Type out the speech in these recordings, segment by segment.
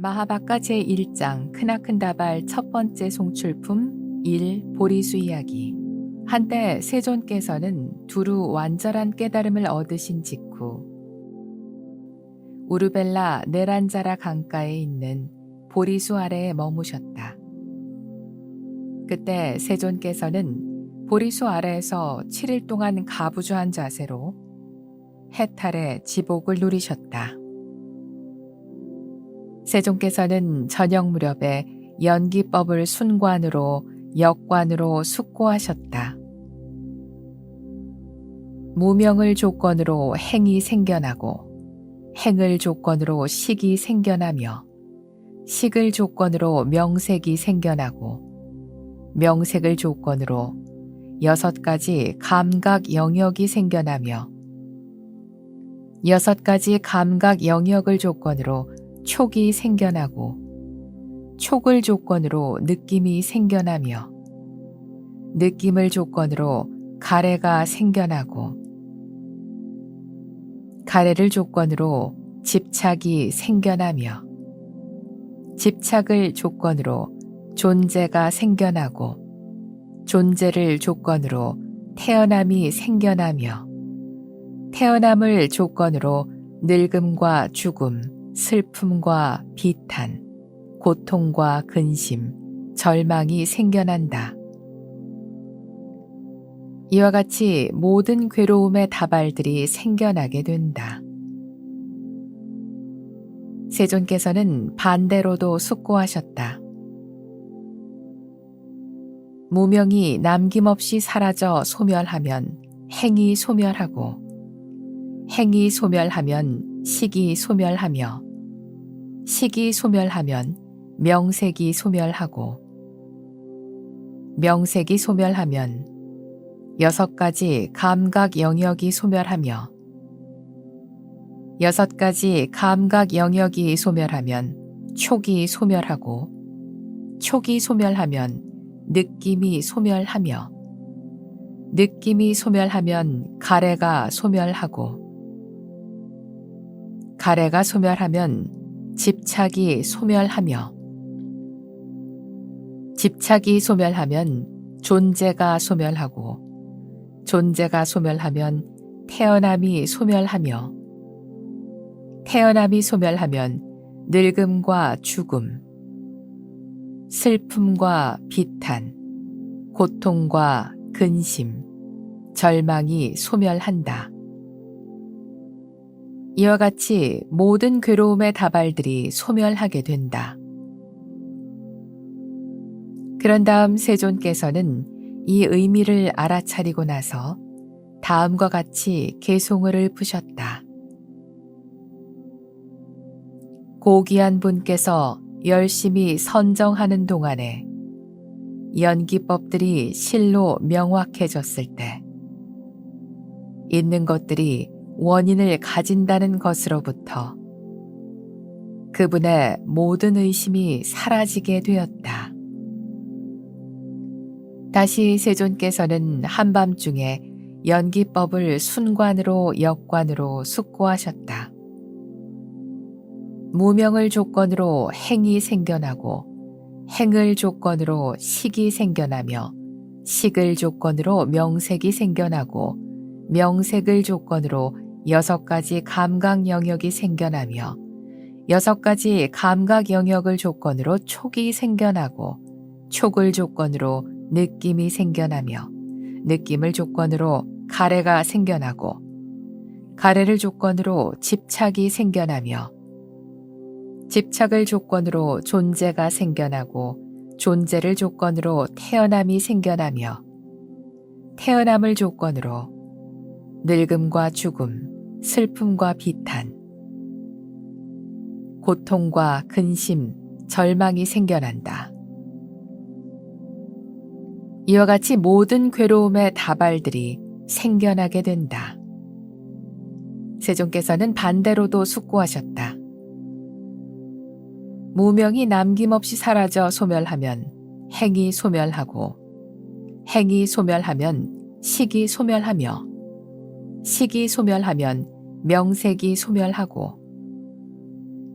마하바카 제1장 크나큰다발 첫 번째 송출품 1. 보리수 이야기. 한때 세존께서는 두루 완전한 깨달음을 얻으신 직후 우르벨라 네란자라 강가에 있는 보리수 아래에 머무셨다. 그때 세존께서는 보리수 아래에서 7일 동안 가부좌한 자세로 해탈의 지복을 누리셨다. 세존께서는 저녁 무렵에 연기법을 순관으로 역관으로 숙고하셨다. 무명을 조건으로 행이 생겨나고 행을 조건으로 식이 생겨나며 식을 조건으로 명색이 생겨나고 명색을 조건으로 6가지 감각 영역이 생겨나며 6가지 감각 영역을 조건으로 촉이 생겨나고 촉을 조건으로 느낌이 생겨나며 느낌을 조건으로 가래가 생겨나고 가래를 조건으로 집착이 생겨나며 집착을 조건으로 존재가 생겨나고 존재를 조건으로 태어남이 생겨나며 태어남을 조건으로 늙음과 죽음, 슬픔과 비탄, 고통과 근심, 절망이 생겨난다. 이와 같이 모든 괴로움의 다발들이 생겨나게 된다. 세존께서는 반대로도 숙고하셨다. 무명이 남김없이 사라져 소멸하면 행이 소멸하고 행이 소멸하면 식이 소멸하며 식이 소멸하면 명색이 소멸하고 명색이 소멸하면 6가지 감각 영역이 소멸하며 6가지 감각 영역이 소멸하면 촉이 소멸하고 촉이 소멸하면 느낌이 소멸하며 느낌이 소멸하면 가래가 소멸하고 가래가 소멸하면 집착이 소멸하며 집착이 소멸하면 존재가 소멸하고 존재가 소멸하면 태어남이 소멸하며 태어남이 소멸하면 늙음과 죽음, 슬픔과 비탄, 고통과 근심, 절망이 소멸한다. 이와 같이 모든 괴로움의 다발들이 소멸하게 된다. 그런 다음 세존께서는 이 의미를 알아차리고 나서 다음과 같이 개송을 읊으셨다. 고귀한 분께서 열심히 선정하는 동안에 연기법들이 실로 명확해졌을 때 있는 것들이 원인을 가진다는 것으로부터 그분의 모든 의심이 사라지게 되었다. 다시 세존께서는 한밤중에 연기법을 순관으로 역관으로 숙고하셨다. 무명을 조건으로 행이 생겨나고 행을 조건으로 식이 생겨나며 식을 조건으로 명색이 생겨나고 명색을 조건으로 6가지 감각 영역이 생겨나며 6가지 감각 영역을 조건으로 촉이 생겨나고 촉을 조건으로 느낌이 생겨나며 느낌을 조건으로 가래가 생겨나고 가래를 조건으로 집착이 생겨나며 집착을 조건으로 존재가 생겨나고 존재를 조건으로 태어남이 생겨나며 태어남을 조건으로 늙음과 죽음, 슬픔과 비탄, 고통과 근심, 절망이 생겨난다. 이와 같이 모든 괴로움의 다발들이 생겨나게 된다. 세존께서는 반대로도 숙고하셨다. 무명이 남김없이 사라져 소멸하면 행이 소멸하고 행이 소멸하면 식이 소멸하며 식이 소멸하면 명색이 소멸하고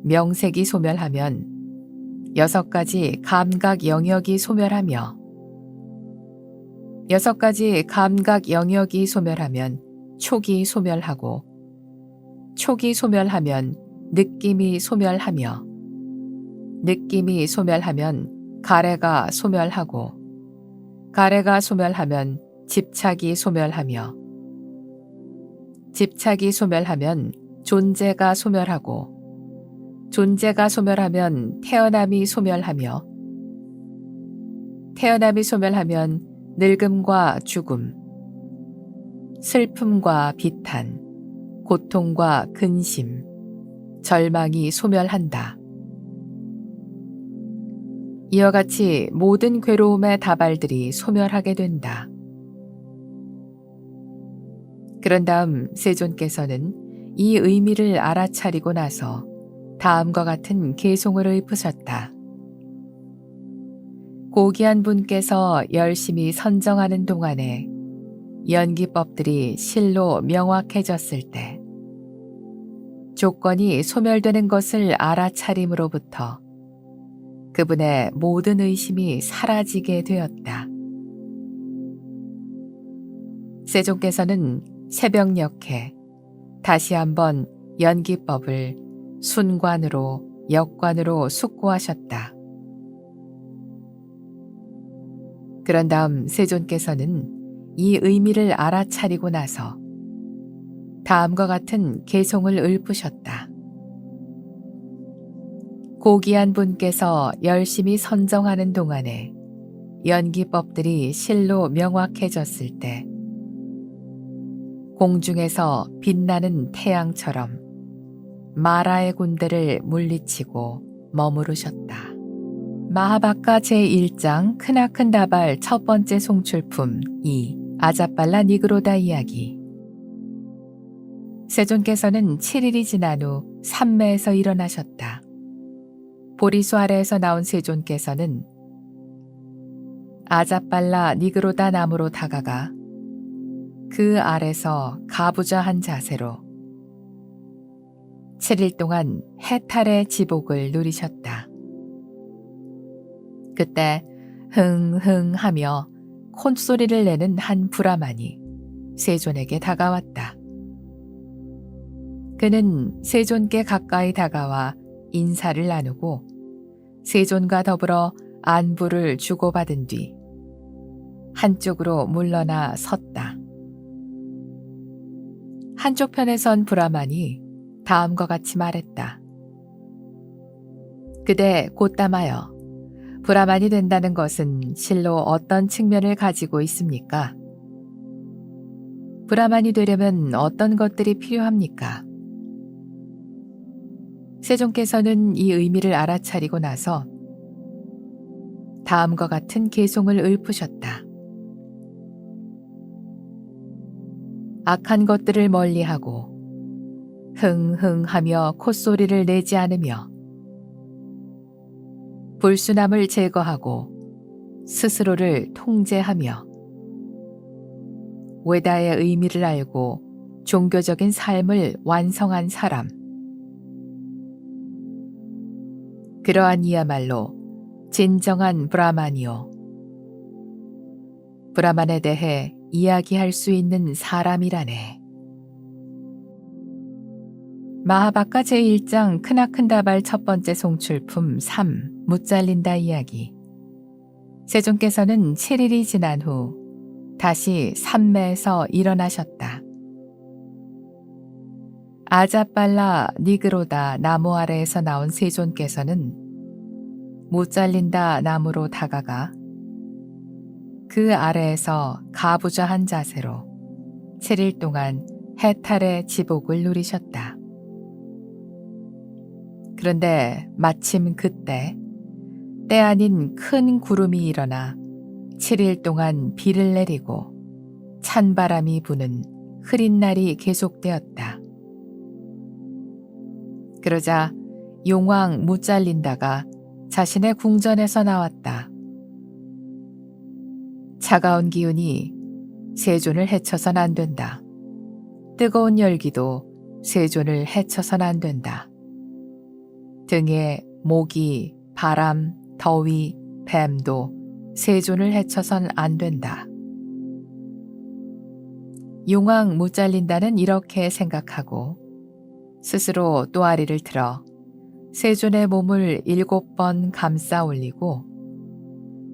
명색이 소멸하면 6가지 감각 영역이 소멸하며 6가지 감각 영역이 소멸하면 촉이 소멸하고 촉이 소멸하면 느낌이 소멸하며 느낌이 소멸하면 가래가 소멸하고 가래가 소멸하면 집착이 소멸하며 집착이 소멸하면 존재가 소멸하고 존재가 소멸하면 태어남이 소멸하며 태어남이 소멸하면 늙음과 죽음, 슬픔과 비탄, 고통과 근심, 절망이 소멸한다. 이와 같이 모든 괴로움의 다발들이 소멸하게 된다. 그런 다음 세존께서는 이 의미를 알아차리고 나서 다음과 같은 개송을 읊으셨다. 고귀한 분께서 열심히 선정하는 동안에 연기법들이 실로 명확해졌을 때 조건이 소멸되는 것을 알아차림으로부터 그분의 모든 의심이 사라지게 되었다. 세존께서는 새벽녘에 다시 한번 연기법을 순관으로 역관으로 숙고하셨다. 그런 다음 세존께서는 이 의미를 알아차리고 나서 다음과 같은 개송을 읊으셨다. 고귀한 분께서 열심히 선정하는 동안에 연기법들이 실로 명확해졌을 때 공중에서 빛나는 태양처럼 마라의 군대를 물리치고 머무르셨다. 마하바카 제1장 크나큰다발 첫 번째 송출품 2 아자빨라 니그로다 이야기. 세존께서는 7일이 지난 후 산매에서 일어나셨다. 보리수 아래에서 나온 세존께서는 아자빨라 니그로다 나무로 다가가 그 아래서 가부좌한 자세로 7일 동안 해탈의 지복을 누리셨다. 그때 흥흥 하며 콧소리를 내는 한 브라만이 세존에게 다가왔다. 그는 세존께 가까이 다가와 인사를 나누고 세존과 더불어 안부를 주고받은 뒤 한쪽으로 물러나 섰다. 한쪽 편에 선 브라만이 다음과 같이 말했다. 그대 곧담하여 브라만이 된다는 것은 실로 어떤 측면을 가지고 있습니까? 브라만이 되려면 어떤 것들이 필요합니까? 세존께서는 이 의미를 알아차리고 나서 다음과 같은 개송을 읊으셨다. 악한 것들을 멀리하고 흥흥하며 콧소리를 내지 않으며 불순함을 제거하고 스스로를 통제하며 외다의 의미를 알고 종교적인 삶을 완성한 사람. 그러한 이야말로 진정한 브라만이요. 브라만에 대해 이야기할 수 있는 사람이라네. 마하바카 제1장 크나큰다발 첫 번째 송출품 3 못 잘린다 이야기. 세존께서는 7일이 지난 후 다시 산매에서 일어나셨다. 아자빨라 니그로다 나무 아래에서 나온 세존께서는 못 잘린다 나무로 다가가 그 아래에서 가부좌한 자세로 7일 동안 해탈의 지복을 누리셨다. 그런데 마침 그때 때 아닌 큰 구름이 일어나 7일 동안 비를 내리고 찬바람이 부는 흐린 날이 계속되었다. 그러자 용왕 못 잘린다가 자신의 궁전에서 나왔다. 차가운 기운이 세존을 해쳐선 안 된다. 뜨거운 열기도 세존을 해쳐선 안 된다. 등에 목이 바람, 더위, 뱀도 세존을 해쳐선 안 된다. 용왕 못 잘린다는 이렇게 생각하고 스스로 또아리를 들어 세존의 몸을 7번 감싸 올리고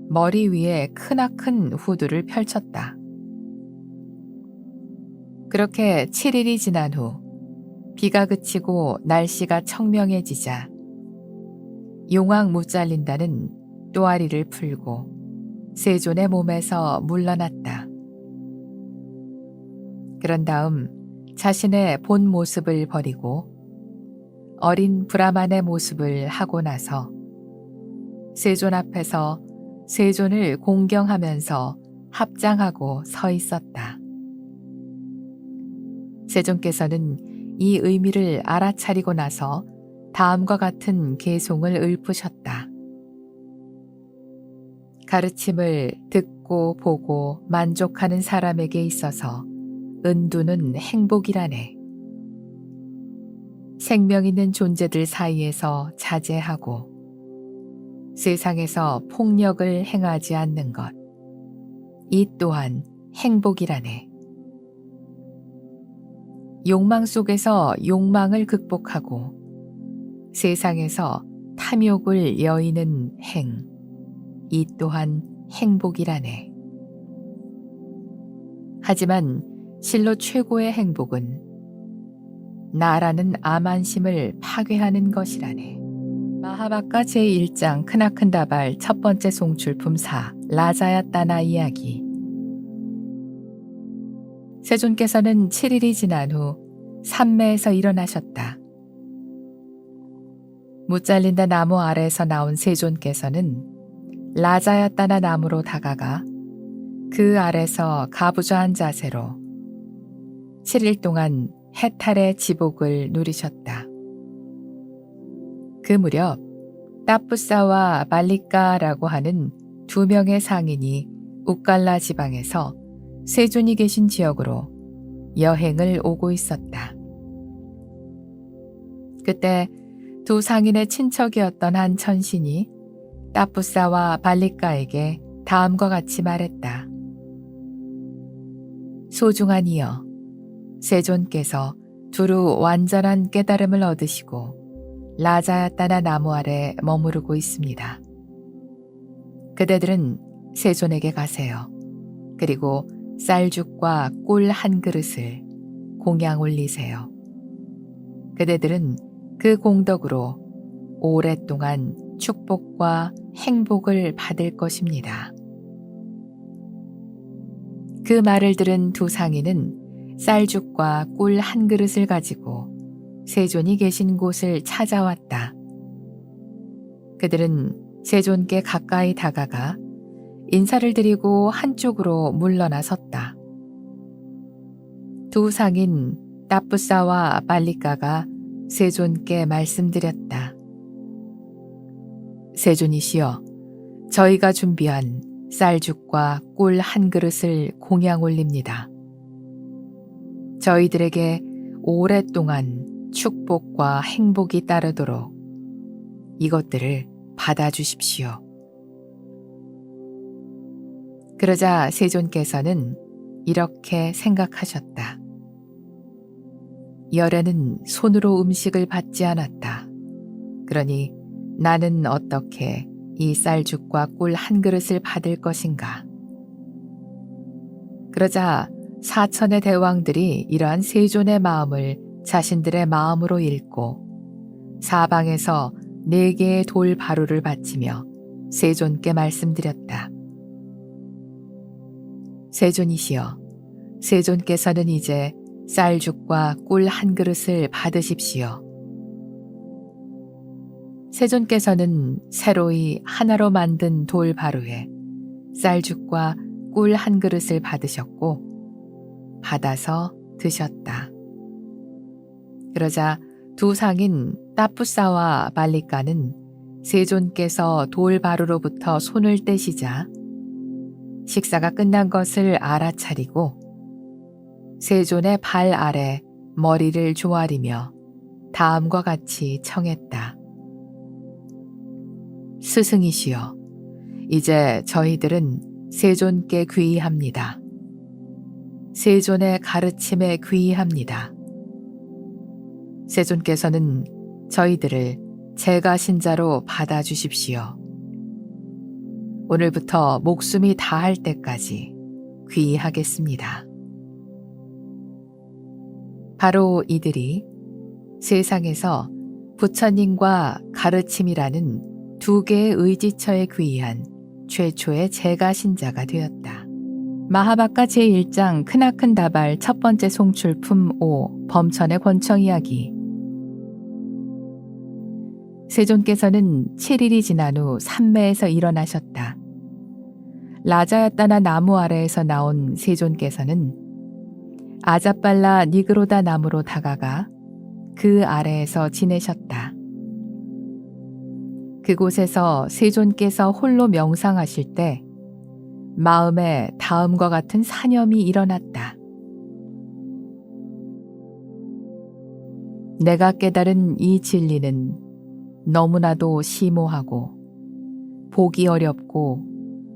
머리 위에 크나큰 후드를 펼쳤다. 그렇게 7일이 지난 후 비가 그치고 날씨가 청명해지자 용왕 못 잘린다는 또아리를 풀고 세존의 몸에서 물러났다. 그런 다음 자신의 본 모습을 버리고 어린 브라만의 모습을 하고 나서 세존 앞에서 세존을 공경하면서 합장하고 서 있었다. 세존께서는 이 의미를 알아차리고 나서 다음과 같은 계송을 읊으셨다. 가르침을 듣고 보고 만족하는 사람에게 있어서 은두는 행복이라네. 생명 있는 존재들 사이에서 자제하고 세상에서 폭력을 행하지 않는 것, 이 또한 행복이라네. 욕망 속에서 욕망을 극복하고 세상에서 탐욕을 여의는 행, 이 또한 행복이라네. 하지만 실로 최고의 행복은 나라는 암안심을 파괴하는 것이라네. 마하바카 제1장 크나큰다발 첫 번째 송출품 4 라자야따나 이야기. 세존께서는 7일이 지난 후 산매에서 일어나셨다. 못 잘린다 나무 아래에서 나온 세존께서는 라자야따나 나무로 다가가 그 아래서 가부좌한 자세로 7일 동안 해탈의 지복을 누리셨다. 그 무렵 따뿌사와 발리까라고 하는 2명의 상인이 우칼라 지방에서 세존이 계신 지역으로 여행을 오고 있었다. 그때 2 상인의 친척이었던 한 천신이 따뿌사와 발리까에게 다음과 같이 말했다. 소중한 이여, 세존께서 두루 완전한 깨달음을 얻으시고 라자야따나 나무 아래 머무르고 있습니다. 그대들은 세존에게 가세요. 그리고 쌀죽과 꿀 한 그릇을 공양 올리세요. 그대들은 그 공덕으로 오랫동안 축복과 행복을 받을 것입니다. 그 말을 들은 2 상인은 쌀죽과 꿀 한 그릇을 가지고 세존이 계신 곳을 찾아왔다. 그들은 세존께 가까이 다가가 인사를 드리고 한쪽으로 물러나 섰다. 2 상인 따뿌사와 발리까가 세존께 말씀드렸다. 세존이시여, 저희가 준비한 쌀죽과 꿀 한 그릇을 공양 올립니다. 저희들에게 오랫동안 축복과 행복이 따르도록 이것들을 받아주십시오. 그러자 세존께서는 이렇게 생각하셨다. 열애는 손으로 음식을 받지 않았다. 그러니 나는 어떻게 이 쌀죽과 꿀 한 그릇을 받을 것인가? 그러자 사천의 대왕들이 이러한 세존의 마음을 자신들의 마음으로 읽고 사방에서 4개의 돌 바루를 바치며 세존께 말씀드렸다. 세존이시여, 세존께서는 이제 쌀죽과 꿀 한 그릇을 받으십시오. 세존께서는 새로이 하나로 만든 돌 바루에 쌀죽과 꿀 한 그릇을 받으셨고 받아서 드셨다. 그러자 2 상인 따뿌사와 발리까는 세존께서 돌 바루로부터 손을 떼시자 식사가 끝난 것을 알아차리고 세존의 발 아래 머리를 조아리며 다음과 같이 청했다. 스승이시여, 이제 저희들은 세존께 귀의합니다. 세존의 가르침에 귀의합니다. 세존께서는 저희들을 제가 신자로 받아주십시오. 오늘부터 목숨이 다할 때까지 귀의하겠습니다. 바로 이들이 세상에서 부처님과 가르침이라는 두 개의 의지처에 귀의한 최초의 제가 신자가 되었다. 마하바카 제1장 크나큰 다발 첫 번째 송출품 5 범천의 권청 이야기. 세존께서는 7일이 지난 후 삼매에서 일어나셨다. 라자야따나 나무 아래에서 나온 세존께서는 아자빨라 니그로다 나무로 다가가 그 아래에서 지내셨다. 그곳에서 세존께서 홀로 명상하실 때 마음에 다음과 같은 사념이 일어났다. 내가 깨달은 이 진리는 너무나도 심오하고 보기 어렵고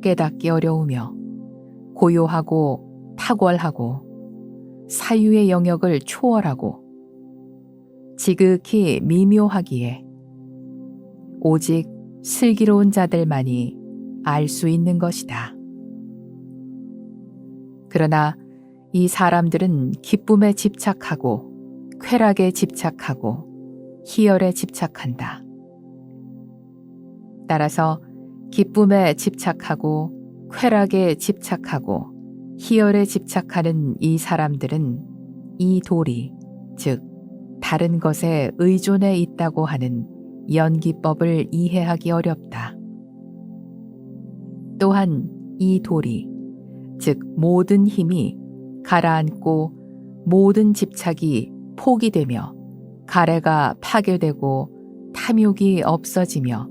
깨닫기 어려우며 고요하고 탁월하고 사유의 영역을 초월하고 지극히 미묘하기에 오직 슬기로운 자들만이 알 수 있는 것이다. 그러나 이 사람들은 기쁨에 집착하고 쾌락에 집착하고 희열에 집착한다. 따라서 기쁨에 집착하고 쾌락에 집착하고 희열에 집착하는 이 사람들은 이 도리, 즉 다른 것에 의존해 있다고 하는 연기법을 이해하기 어렵다. 또한 이 도리, 즉 모든 힘이 가라앉고 모든 집착이 포기되며 가래가 파괴되고 탐욕이 없어지며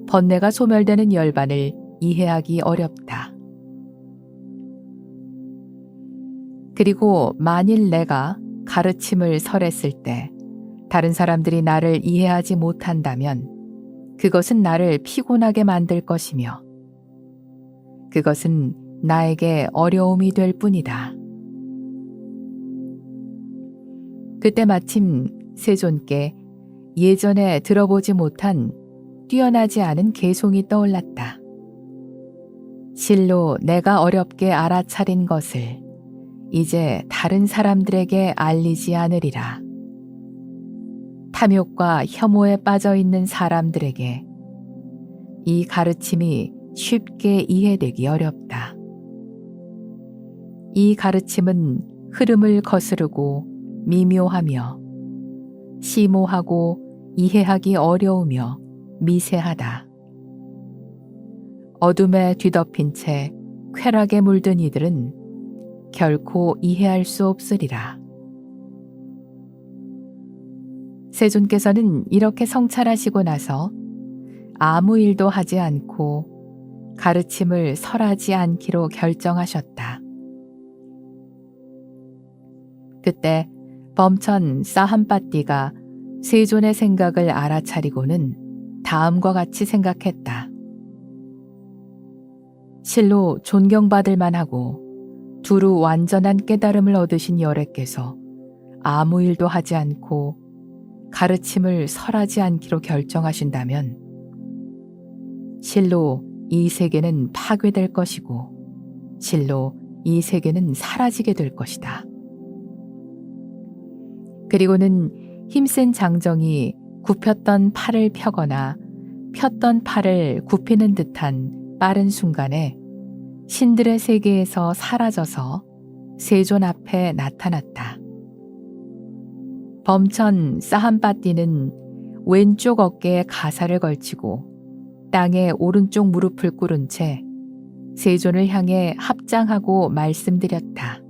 번뇌가 소멸되는 열반을 이해하기 어렵다. 그리고 만일 내가 가르침을 설했을 때 다른 사람들이 나를 이해하지 못한다면 그것은 나를 피곤하게 만들 것이며 그것은 나에게 어려움이 될 뿐이다. 그때 마침 세존께 예전에 들어보지 못한 뛰어나지 않은 개송이 떠올랐다. 실로 내가 어렵게 알아차린 것을 이제 다른 사람들에게 알리지 않으리라. 탐욕과 혐오에 빠져 있는 사람들에게 이 가르침이 쉽게 이해되기 어렵다. 이 가르침은 흐름을 거스르고 미묘하며 심오하고 이해하기 어려우며 미세하다. 어둠에 뒤덮인 채 쾌락에 물든 이들은 결코 이해할 수 없으리라. 세존께서는 이렇게 성찰하시고 나서 아무 일도 하지 않고 가르침을 설하지 않기로 결정하셨다. 그때 범천 사함빠띠가 세존의 생각을 알아차리고는 다음과 같이 생각했다. 실로 존경받을 만하고 두루 완전한 깨달음을 얻으신 열애께서 아무 일도 하지 않고 가르침을 설하지 않기로 결정하신다면 실로 이 세계는 파괴될 것이고 실로 이 세계는 사라지게 될 것이다. 그리고는 힘센 장정이 굽혔던 팔을 펴거나 폈던 팔을 굽히는 듯한 빠른 순간에 신들의 세계에서 사라져서 세존 앞에 나타났다. 범천 사함빠띠는 왼쪽 어깨에 가사를 걸치고 땅에 오른쪽 무릎을 꿇은 채 세존을 향해 합장하고 말씀드렸다.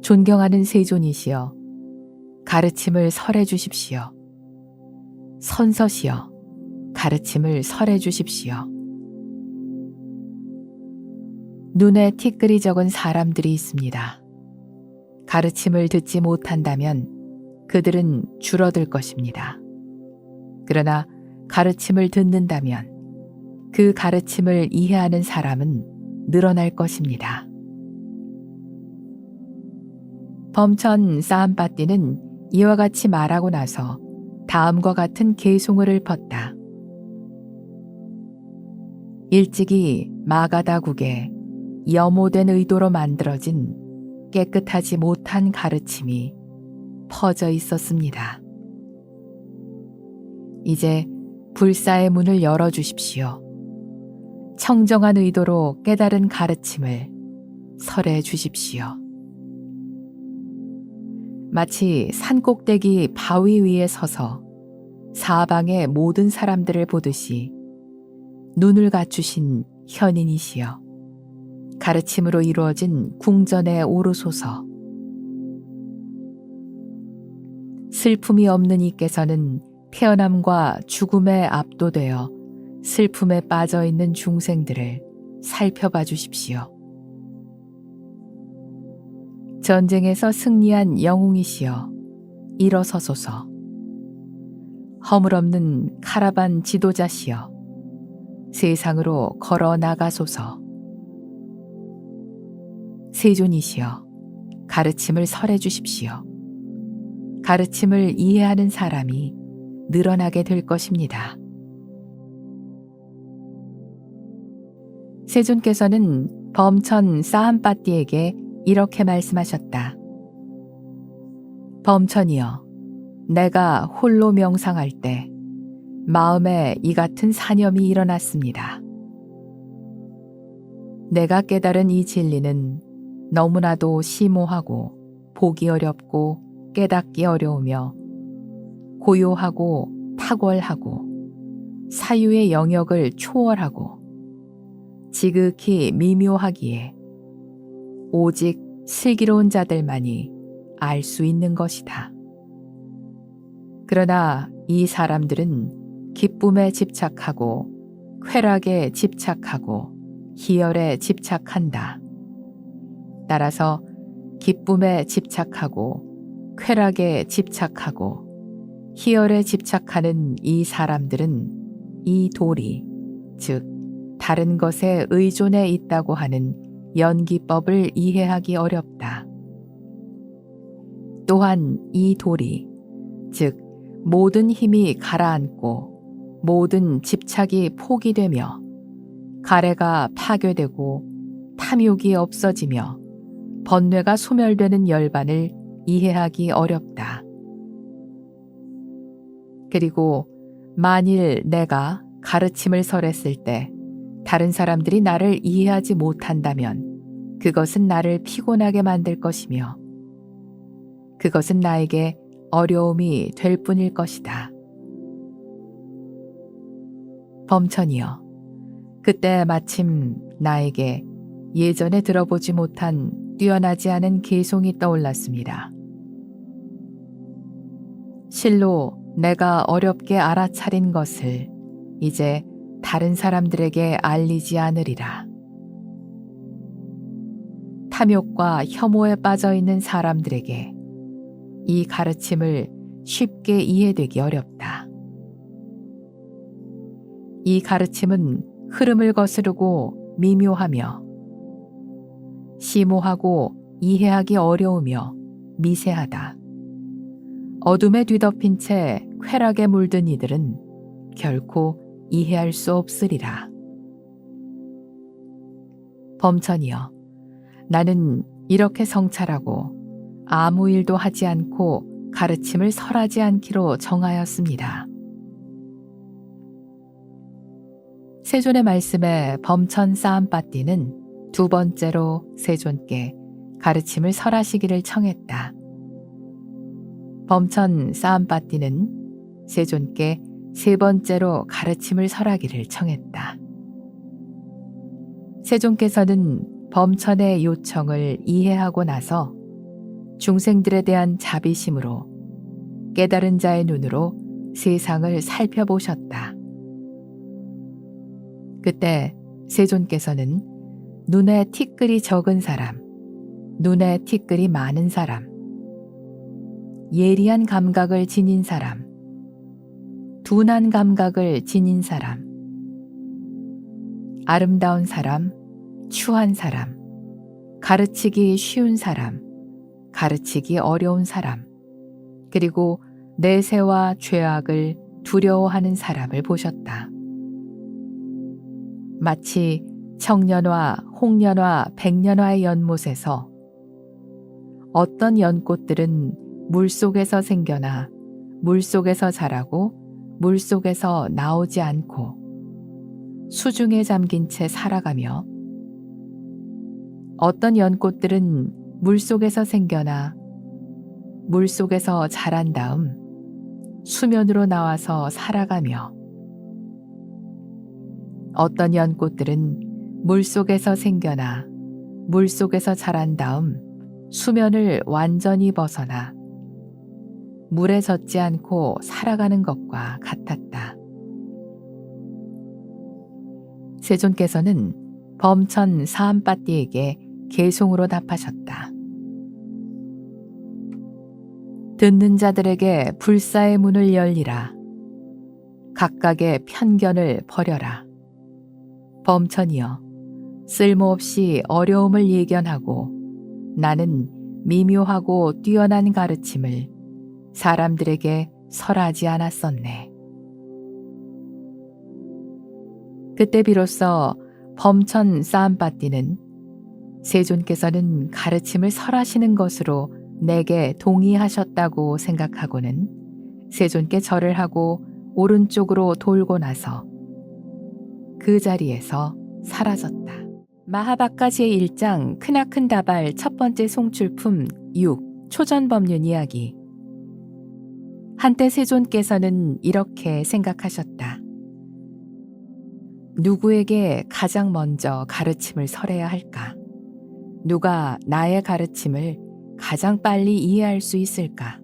존경하는 세존이시여, 가르침을 설해 주십시오. 선서시여, 가르침을 설해 주십시오. 눈에 티끌이 적은 사람들이 있습니다. 가르침을 듣지 못한다면 그들은 줄어들 것입니다. 그러나 가르침을 듣는다면 그 가르침을 이해하는 사람은 늘어날 것입니다. 범천 사암빠띠는 이와 같이 말하고 나서 다음과 같은 계송을 읊었다. 일찍이 마가다국에 염오된 의도로 만들어진 깨끗하지 못한 가르침이 퍼져 있었습니다. 이제 불사의 문을 열어주십시오. 청정한 의도로 깨달은 가르침을 설해 주십시오. 마치 산꼭대기 바위 위에 서서 사방의 모든 사람들을 보듯이 눈을 갖추신 현인이시여, 가르침으로 이루어진 궁전에 오르소서. 슬픔이 없는 이께서는 태어남과 죽음에 압도되어 슬픔에 빠져있는 중생들을 살펴봐 주십시오. 전쟁에서 승리한 영웅이시여, 일어서소서. 허물없는 카라반 지도자시여, 세상으로 걸어 나가소서. 세존이시여, 가르침을 설해 주십시오. 가르침을 이해하는 사람이 늘어나게 될 것입니다. 세존께서는 범천 사암빠띠에게 이렇게 말씀하셨다. 범천이여, 내가 홀로 명상할 때 마음에 이 같은 사념이 일어났습니다. 내가 깨달은 이 진리는 너무나도 심오하고 보기 어렵고 깨닫기 어려우며 고요하고 탁월하고 사유의 영역을 초월하고 지극히 미묘하기에 오직 슬기로운 자들만이 알 수 있는 것이다. 그러나 이 사람들은 기쁨에 집착하고 쾌락에 집착하고 희열에 집착한다. 따라서 기쁨에 집착하고 쾌락에 집착하고 희열에 집착하는 이 사람들은 이 도리, 즉 다른 것에 의존해 있다고 하는 연기법을 이해하기 어렵다. 또한 이 도리, 즉 모든 힘이 가라앉고 모든 집착이 포기되며 가래가 파괴되고 탐욕이 없어지며 번뇌가 소멸되는 열반을 이해하기 어렵다. 그리고 만일 내가 가르침을 설했을 때 다른 사람들이 나를 이해하지 못한다면 그것은 나를 피곤하게 만들 것이며 그것은 나에게 어려움이 될 뿐일 것이다. 범천이여, 그때 마침 나에게 예전에 들어보지 못한 뛰어나지 않은 계송이 떠올랐습니다. 실로 내가 어렵게 알아차린 것을 이제 다른 사람들에게 알리지 않으리라. 탐욕과 혐오에 빠져 있는 사람들에게 이 가르침을 쉽게 이해되기 어렵다. 이 가르침은 흐름을 거스르고 미묘하며 심오하고 이해하기 어려우며 미세하다. 어둠에 뒤덮인 채 쾌락에 물든 이들은 결코 이해할 수 없으리라. 범천이여, 나는 이렇게 성찰하고 아무 일도 하지 않고 가르침을 설하지 않기로 정하였습니다. 세존의 말씀에 범천 사암빠띠는 두 번째로 세존께 가르침을 설하시기를 청했다. 범천 사암빠띠는 세존께 세 번째로 가르침을 설하기를 청했다. 세존께서는 범천의 요청을 이해하고 나서 중생들에 대한 자비심으로 깨달은 자의 눈으로 세상을 살펴보셨다. 그때 세존께서는 눈에 티끌이 적은 사람, 눈에 티끌이 많은 사람, 예리한 감각을 지닌 사람, 둔한 감각을 지닌 사람, 아름다운 사람, 추한 사람, 가르치기 쉬운 사람, 가르치기 어려운 사람, 그리고 내세와 죄악을 두려워하는 사람을 보셨다. 마치 청년화, 홍년화, 백년화의 연못에서 어떤 연꽃들은 물속에서 생겨나 물속에서 자라고 물속에서 나오지 않고 수중에 잠긴 채 살아가며, 어떤 연꽃들은 물속에서 생겨나 물속에서 자란 다음 수면으로 나와서 살아가며, 어떤 연꽃들은 물속에서 생겨나 물속에서 자란 다음 수면을 완전히 벗어나 물에 젖지 않고 살아가는 것과 같았다. 세존께서는 범천 사암빠띠에게 개송으로 답하셨다. 듣는 자들에게 불사의 문을 열리라. 각각의 편견을 버려라. 범천이여, 쓸모없이 어려움을 예견하고 나는 미묘하고 뛰어난 가르침을 사람들에게 설하지 않았었네. 그때 비로소 범천 사암빠띠는 세존께서는 가르침을 설하시는 것으로 내게 동의하셨다고 생각하고는 세존께 절을 하고 오른쪽으로 돌고 나서 그 자리에서 사라졌다. 마하바카 제1장 크나큰 다발 첫 번째 송출품 6 초전법륜 이야기. 한때 세존께서는 이렇게 생각하셨다. 누구에게 가장 먼저 가르침을 설해야 할까? 누가 나의 가르침을 가장 빨리 이해할 수 있을까?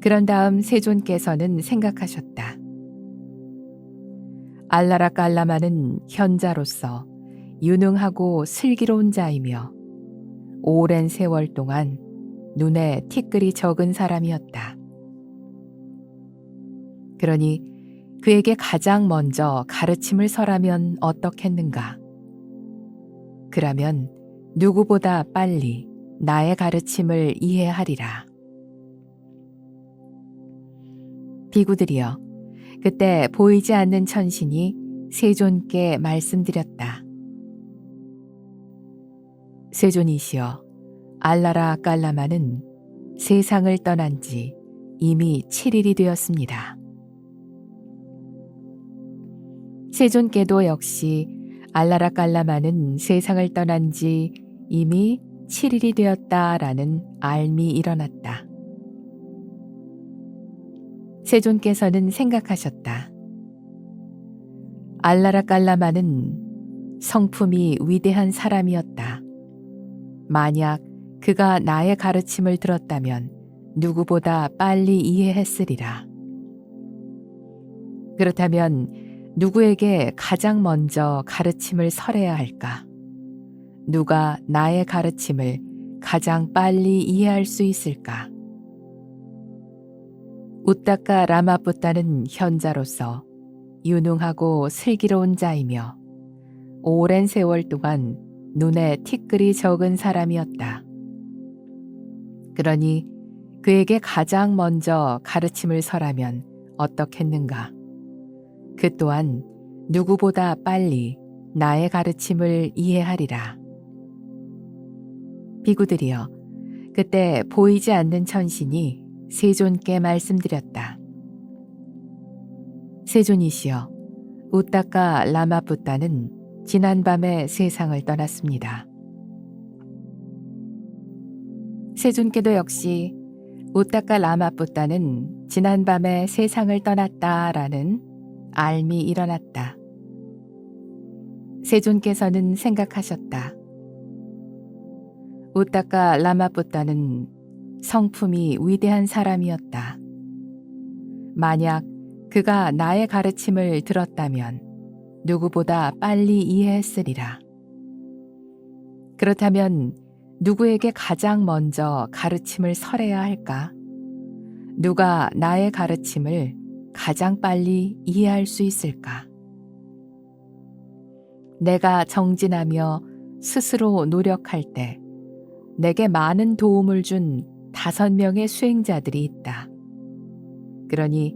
그런 다음 세존께서는 생각하셨다. 알라라 깔라마는 현자로서 유능하고 슬기로운 자이며 오랜 세월 동안 눈에 티끌이 적은 사람이었다. 그러니 그에게 가장 먼저 가르침을 설하면 어떻겠는가? 그러면 누구보다 빨리 나의 가르침을 이해하리라. 비구들이여, 그때 보이지 않는 천신이 세존께 말씀드렸다. 세존이시여, 알라라 깔라마는 세상을 떠난 지 이미 7일이 되었습니다. 세존께도 역시 알라라 깔라마는 세상을 떠난 지 이미 7일이 되었다라는 알미 일어났다. 세존께서는 생각하셨다. 알라라 깔라마는 성품이 위대한 사람이었다. 만약 그가 나의 가르침을 들었다면 누구보다 빨리 이해했으리라. 그렇다면 누구에게 가장 먼저 가르침을 설해야 할까? 누가 나의 가르침을 가장 빨리 이해할 수 있을까? 우따카 라마뿌따는 현자로서 유능하고 슬기로운 자이며 오랜 세월 동안 눈에 티끌이 적은 사람이었다. 그러니 그에게 가장 먼저 가르침을 설하면 어떻겠는가? 그 또한 누구보다 빨리 나의 가르침을 이해하리라. 비구들이여, 그때 보이지 않는 천신이 세존께 말씀드렸다. 세존이시여, 우따카 라마뿌따는 지난밤에 세상을 떠났습니다. 세존께도 역시 우따카 라마뿌따는 지난밤에 세상을 떠났다라는 알미 일어났다. 세존께서는 생각하셨다. 우따카 라마뿌따는 성품이 위대한 사람이었다. 만약 그가 나의 가르침을 들었다면 누구보다 빨리 이해했으리라. 그렇다면 누구에게 가장 먼저 가르침을 설해야 할까? 누가 나의 가르침을 가장 빨리 이해할 수 있을까? 내가 정진하며 스스로 노력할 때 내게 많은 도움을 준 5명의 수행자들이 있다. 그러니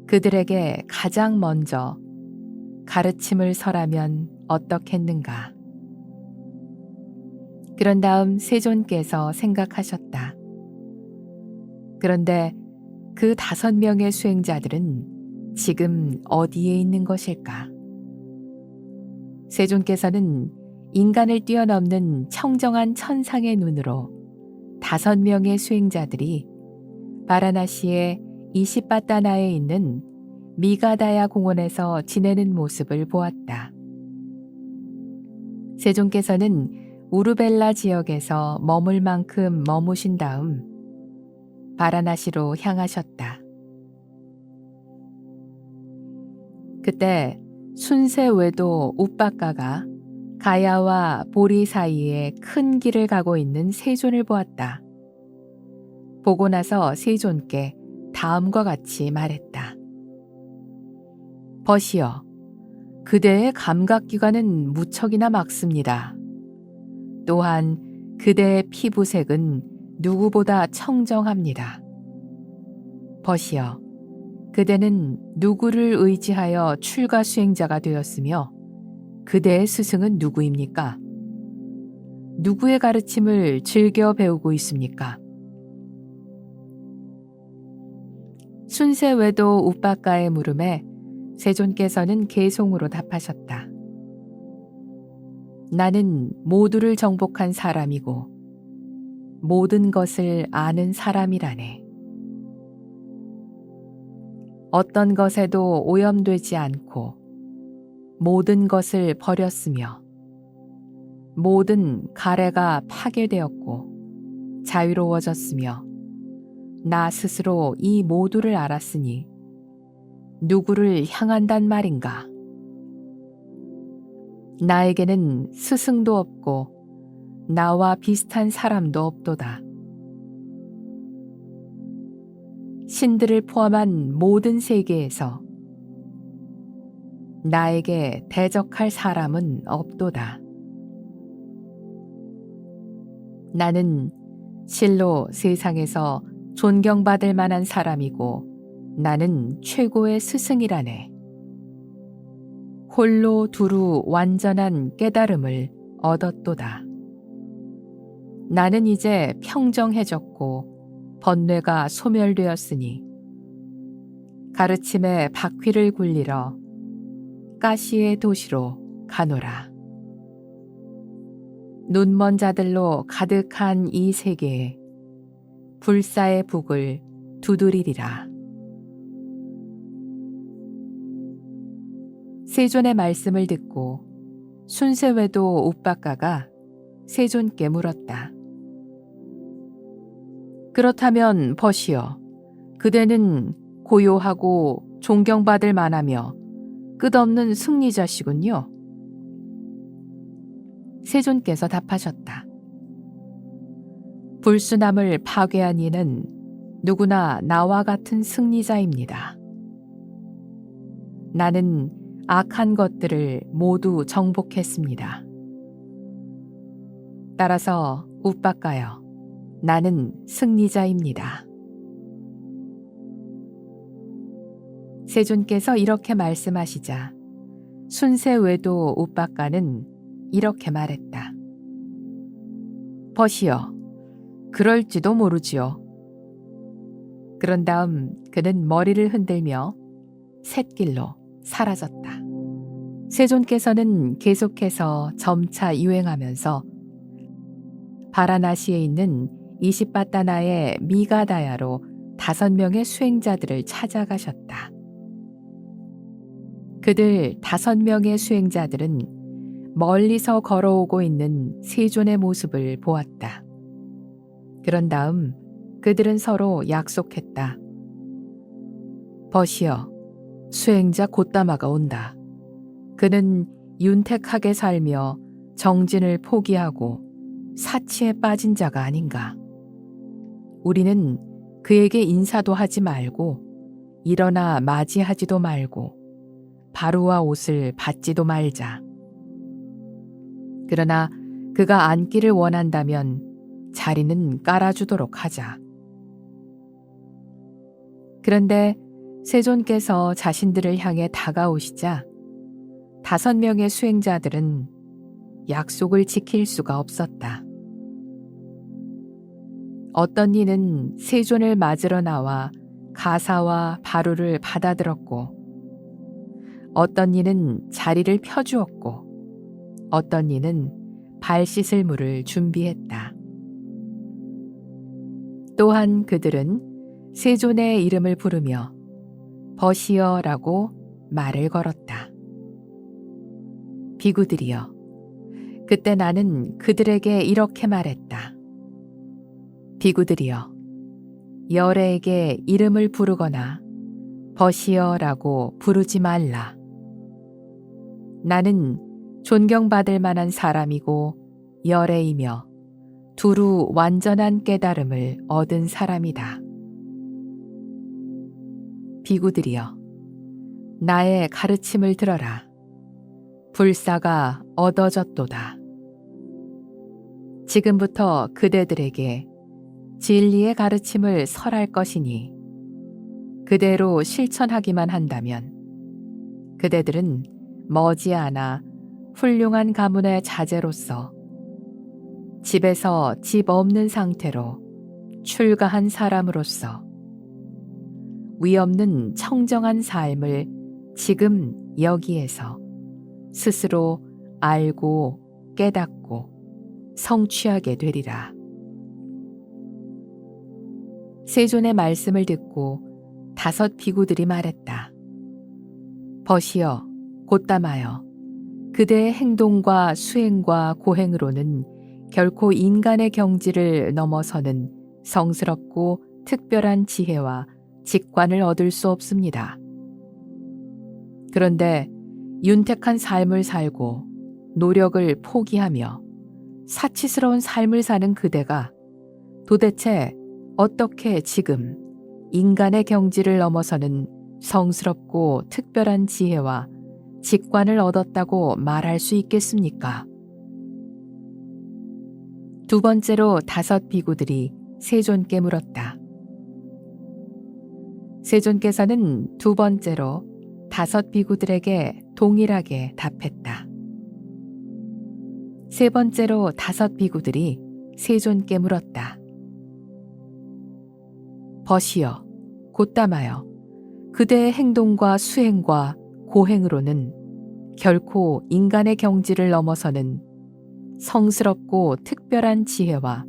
그들에게 가장 먼저 가르침을 설하면 어떻겠는가? 그런 다음 세존께서 생각하셨다. 그런데 그 5명의 수행자들은 지금 어디에 있는 것일까? 세존께서는 인간을 뛰어넘는 청정한 천상의 눈으로 5명의 수행자들이 바라나시의 이시바타나에 있는 미가다야 공원에서 지내는 모습을 보았다. 세존께서는 우르벨라 지역에서 머물 만큼 머무신 다음 바라나시로 향하셨다. 그때 순세 외도 우빠가가 가야와 보리 사이에 큰 길을 가고 있는 세존을 보았다. 보고 나서 세존께 다음과 같이 말했다. 벗이여, 그대의 감각기관은 무척이나 막습니다. 또한 그대의 피부색은 누구보다 청정합니다. 벗이여, 그대는 누구를 의지하여 출가 수행자가 되었으며 그대의 스승은 누구입니까? 누구의 가르침을 즐겨 배우고 있습니까? 순세 외도 우빠가의 물음에 세존께서는 개송으로 답하셨다. 나는 모두를 정복한 사람이고 모든 것을 아는 사람이라네. 어떤 것에도 오염되지 않고 모든 것을 버렸으며 모든 가래가 파괴되었고 자유로워졌으며 나 스스로 이 모두를 알았으니 누구를 향한단 말인가? 나에게는 스승도 없고 나와 비슷한 사람도 없도다. 신들을 포함한 모든 세계에서 나에게 대적할 사람은 없도다. 나는 실로 세상에서 존경받을 만한 사람이고 나는 최고의 스승이라네. 홀로 두루 완전한 깨달음을 얻었도다. 나는 이제 평정해졌고 번뇌가 소멸되었으니 가르침의 바퀴를 굴리러 가시의 도시로 가노라. 눈먼 자들로 가득한 이 세계에 불사의 북을 두드리리라. 세존의 말씀을 듣고 순세외도 우빠가가 세존께 물었다. 그렇다면 벗이여, 그대는 고요하고 존경받을 만하며 끝없는 승리자시군요. 세존께서 답하셨다. 불순함을 파괴한 이는 누구나 나와 같은 승리자입니다. 나는 악한 것들을 모두 정복했습니다. 따라서 우빠가여, 나는 승리자입니다. 세존께서 이렇게 말씀하시자 순세 외도 우빠가는 이렇게 말했다. 벗이여, 그럴지도 모르지요. 그런 다음 그는 머리를 흔들며 샛길로 사라졌다. 세존께서는 계속해서 점차 유행하면서 바라나시에 있는 이시바타나의 미가다야로 5명의 수행자들을 찾아가셨다. 그들 5명의 수행자들은 멀리서 걸어오고 있는 세존의 모습을 보았다. 그런 다음 그들은 서로 약속했다. 벗이여, 수행자 곧다마가 온다. 그는 윤택하게 살며 정진을 포기하고 사치에 빠진 자가 아닌가. 우리는 그에게 인사도 하지 말고 일어나 맞이하지도 말고 바로와 옷을 받지도 말자. 그러나 그가 앉기를 원한다면 자리는 깔아주도록 하자. 그런데 세존께서 자신들을 향해 다가오시자 5명의 수행자들은 약속을 지킬 수가 없었다. 어떤 이는 세존을 맞으러 나와 가사와 바루를 받아들었고, 어떤 이는 자리를 펴주었고, 어떤 이는 발 씻을 물을 준비했다. 또한 그들은 세존의 이름을 부르며 버시어라고 말을 걸었다. 비구들이여, 그때 나는 그들에게 이렇게 말했다. 비구들이여, 열애에게 이름을 부르거나 버시어라고 부르지 말라. 나는 존경받을 만한 사람이고 열애이며 두루 완전한 깨달음을 얻은 사람이다. 비구들이여, 나의 가르침을 들어라. 불사가 얻어졌도다. 지금부터 그대들에게 진리의 가르침을 설할 것이니 그대로 실천하기만 한다면 그대들은 머지않아 훌륭한 가문의 자제로서 집에서 집 없는 상태로 출가한 사람으로서 위없는 청정한 삶을 지금 여기에서 스스로 알고 깨닫고 성취하게 되리라. 세존의 말씀을 듣고 5 비구들이 말했다. 버시어, 곧담하여 그대의 행동과 수행과 고행으로는 결코 인간의 경지를 넘어서는 성스럽고 특별한 지혜와 직관을 얻을 수 없습니다. 그런데 윤택한 삶을 살고 노력을 포기하며 사치스러운 삶을 사는 그대가 도대체 어떻게 지금 인간의 경지를 넘어서는 성스럽고 특별한 지혜와 직관을 얻었다고 말할 수 있겠습니까? 2번째로 5 비구들이 세존께 물었다. 세존께서는 2번째로 5 비구들에게 동일하게 답했다. 3번째로 5 비구들이 세존께 물었다. 버시어, 곧담하여 그대의 행동과 수행과 고행으로는 결코 인간의 경지를 넘어서는 성스럽고 특별한 지혜와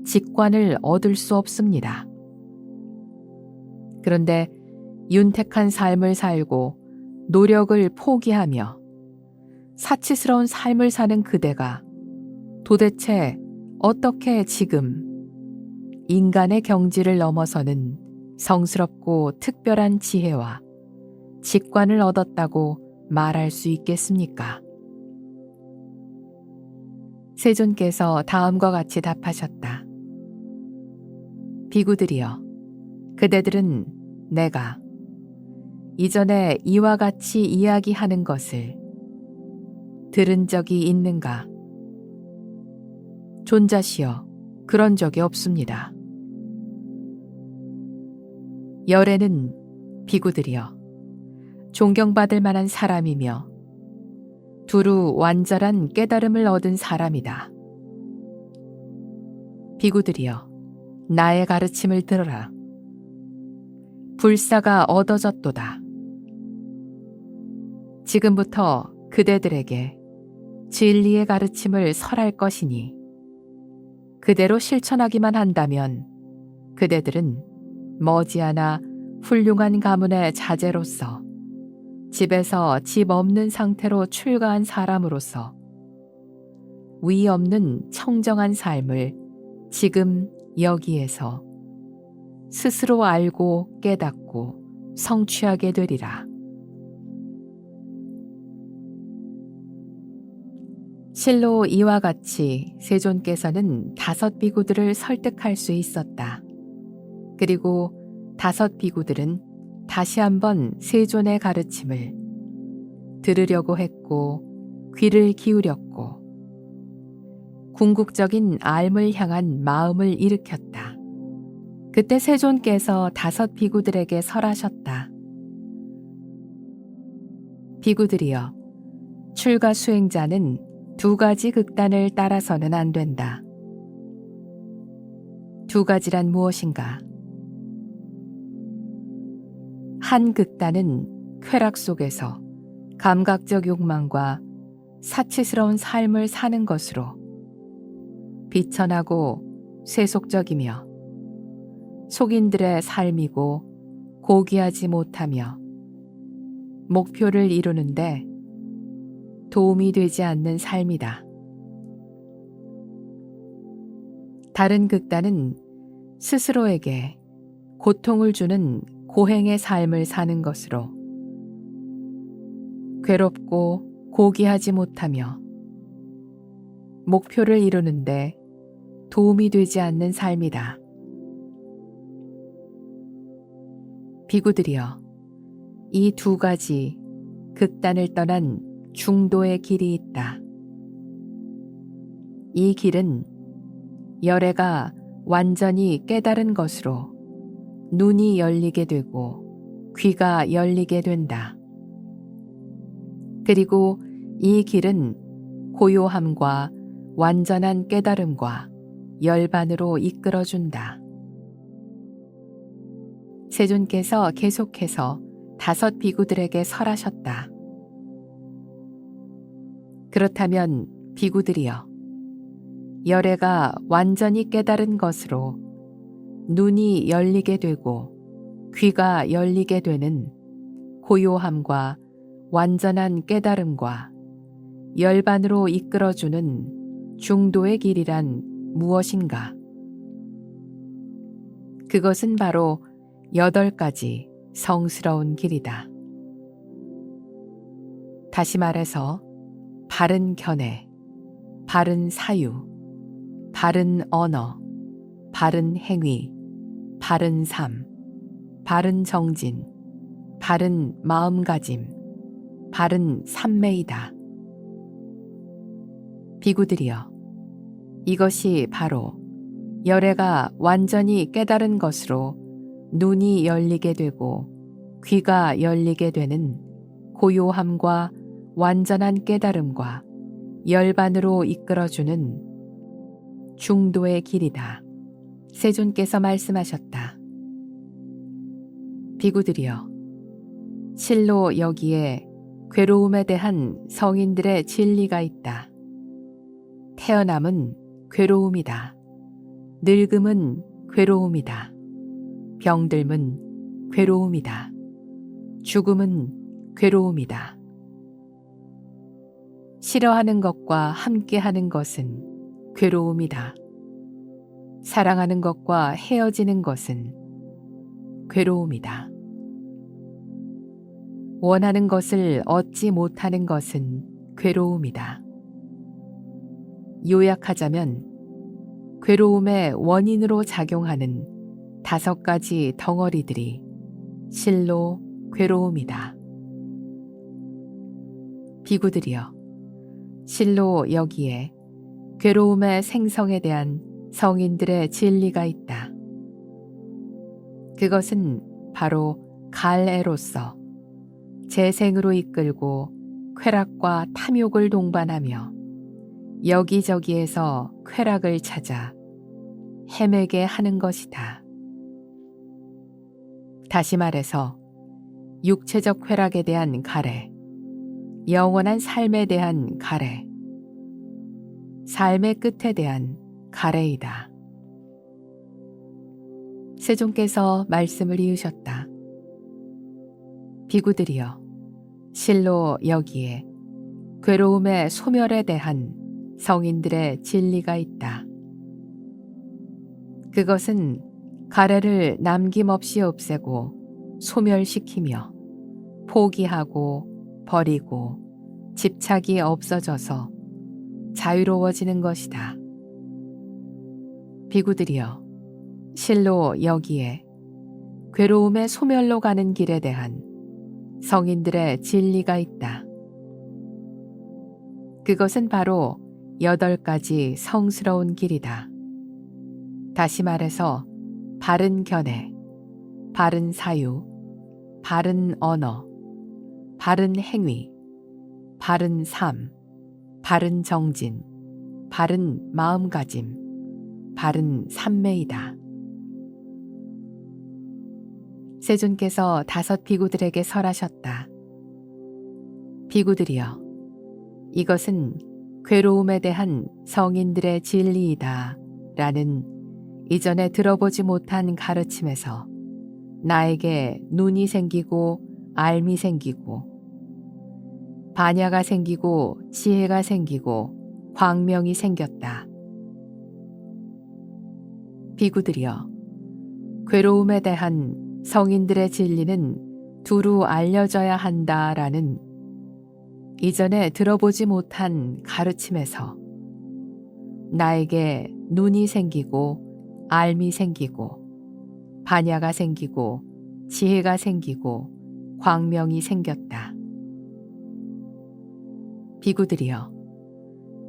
직관을 얻을 수 없습니다. 그런데 윤택한 삶을 살고 노력을 포기하며 사치스러운 삶을 사는 그대가 도대체 어떻게 지금 인간의 경지를 넘어서는 성스럽고 특별한 지혜와 직관을 얻었다고 말할 수 있겠습니까? 세존께서 다음과 같이 답하셨다. 비구들이여, 그대들은 내가 이전에 이와 같이 이야기하는 것을 들은 적이 있는가? 존자시여, 그런 적이 없습니다. 열애는 비구들이여, 존경받을 만한 사람이며 두루 완전한 깨달음을 얻은 사람이다. 비구들이여, 나의 가르침을 들어라. 불사가 얻어졌도다. 지금부터 그대들에게 진리의 가르침을 설할 것이니 그대로 실천하기만 한다면 그대들은 머지않아 훌륭한 가문의 자제로서 집에서 집 없는 상태로 출가한 사람으로서 위 없는 청정한 삶을 지금 여기에서 스스로 알고 깨닫고 성취하게 되리라. 실로 이와 같이 세존께서는 5 비구들을 설득할 수 있었다. 그리고 5 비구들은 다시 한번 세존의 가르침을 들으려고 했고 귀를 기울였고 궁극적인 삶을 향한 마음을 일으켰다. 그때 세존께서 5 비구들에게 설하셨다. 비구들이여, 출가 수행자는 2 가지 극단을 따라서는 안 된다. 2 가지란 무엇인가? 한 극단은 쾌락 속에서 감각적 욕망과 사치스러운 삶을 사는 것으로 비천하고 세속적이며 속인들의 삶이고 고귀하지 못하며 목표를 이루는데 도움이 되지 않는 삶이다. 다른 극단은 스스로에게 고통을 주는 고행의 삶을 사는 것으로 괴롭고 고귀하지 못하며 목표를 이루는데 도움이 되지 않는 삶이다. 비구들이여, 이 2 가지 극단을 떠난 중도의 길이 있다. 이 길은 열애가 완전히 깨달은 것으로 눈이 열리게 되고 귀가 열리게 된다. 그리고 이 길은 고요함과 완전한 깨달음과 열반으로 이끌어준다. 세존께서 계속해서 5 비구들에게 설하셨다. 그렇다면 비구들이여, 열애가 완전히 깨달은 것으로 눈이 열리게 되고 귀가 열리게 되는 고요함과 완전한 깨달음과 열반으로 이끌어주는 중도의 길이란 무엇인가? 그것은 바로 8 가지 성스러운 길이다. 다시 말해서 바른 견해, 바른 사유, 바른 언어, 바른 행위, 바른 삶, 바른 정진, 바른 마음가짐, 바른 삼매이다. 비구들이여, 이것이 바로 열애가 완전히 깨달은 것으로 눈이 열리게 되고 귀가 열리게 되는 고요함과 완전한 깨달음과 열반으로 이끌어주는 중도의 길이다. 세존께서 말씀하셨다. 비구들이여, 실로 여기에 괴로움에 대한 성인들의 진리가 있다. 태어남은 괴로움이다. 늙음은 괴로움이다. 병들음은 괴로움이다. 죽음은 괴로움이다. 싫어하는 것과 함께하는 것은 괴로움이다. 사랑하는 것과 헤어지는 것은 괴로움이다. 원하는 것을 얻지 못하는 것은 괴로움이다. 요약하자면 괴로움의 원인으로 작용하는 5 가지 덩어리들이 실로 괴로움이다. 비구들이여, 실로 여기에 괴로움의 생성에 대한 성인들의 진리가 있다. 그것은 바로 갈애로서 재생으로 이끌고 쾌락과 탐욕을 동반하며 여기저기에서 쾌락을 찾아 헤매게 하는 것이다. 다시 말해서 육체적 쾌락에 대한 갈애, 영원한 삶에 대한 갈애, 삶의 끝에 대한 갈애이다. 세존께서 말씀을 이으셨다. 비구들이여, 실로 여기에 괴로움의 소멸에 대한 성인들의 진리가 있다. 그것은 갈애를 남김없이 없애고 소멸시키며 포기하고 버리고 집착이 없어져서 자유로워지는 것이다. 비구들이여, 실로 여기에 괴로움의 소멸로 가는 길에 대한 성인들의 진리가 있다. 그것은 바로 8가지 성스러운 길이다. 다시 말해서 바른 견해, 바른 사유, 바른 언어, 바른 행위, 바른 삶, 바른 정진, 바른 마음가짐, 바른 삼매이다. 세존께서 5 비구들에게 설하셨다. 비구들이여, 이것은 괴로움에 대한 성인들의 진리이다 라는 이전에 들어보지 못한 가르침에서 나에게 눈이 생기고 알미 생기고 반야가 생기고 지혜가 생기고 광명이 생겼다. 비구들이여, 괴로움에 대한 성인들의 진리는 두루 알려져야 한다라는 이전에 들어보지 못한 가르침에서 나에게 눈이 생기고 알미 생기고 반야가 생기고 지혜가 생기고 광명이 생겼다. 비구들이여,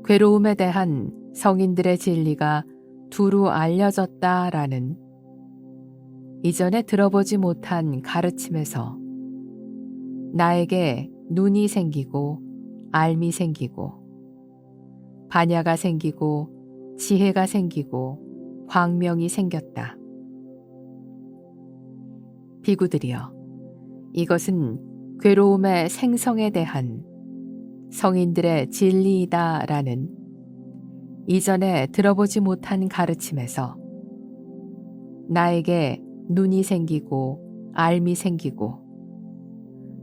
괴로움에 대한 성인들의 진리가 두루 알려졌다라는 이전에 들어보지 못한 가르침에서 나에게 눈이 생기고 알미 생기고 반야가 생기고 지혜가 생기고 광명이 생겼다. 비구들이여, 이것은 괴로움의 생성에 대한 성인들의 진리이다 라는 이전에 들어보지 못한 가르침에서 나에게 눈이 생기고 알미 생기고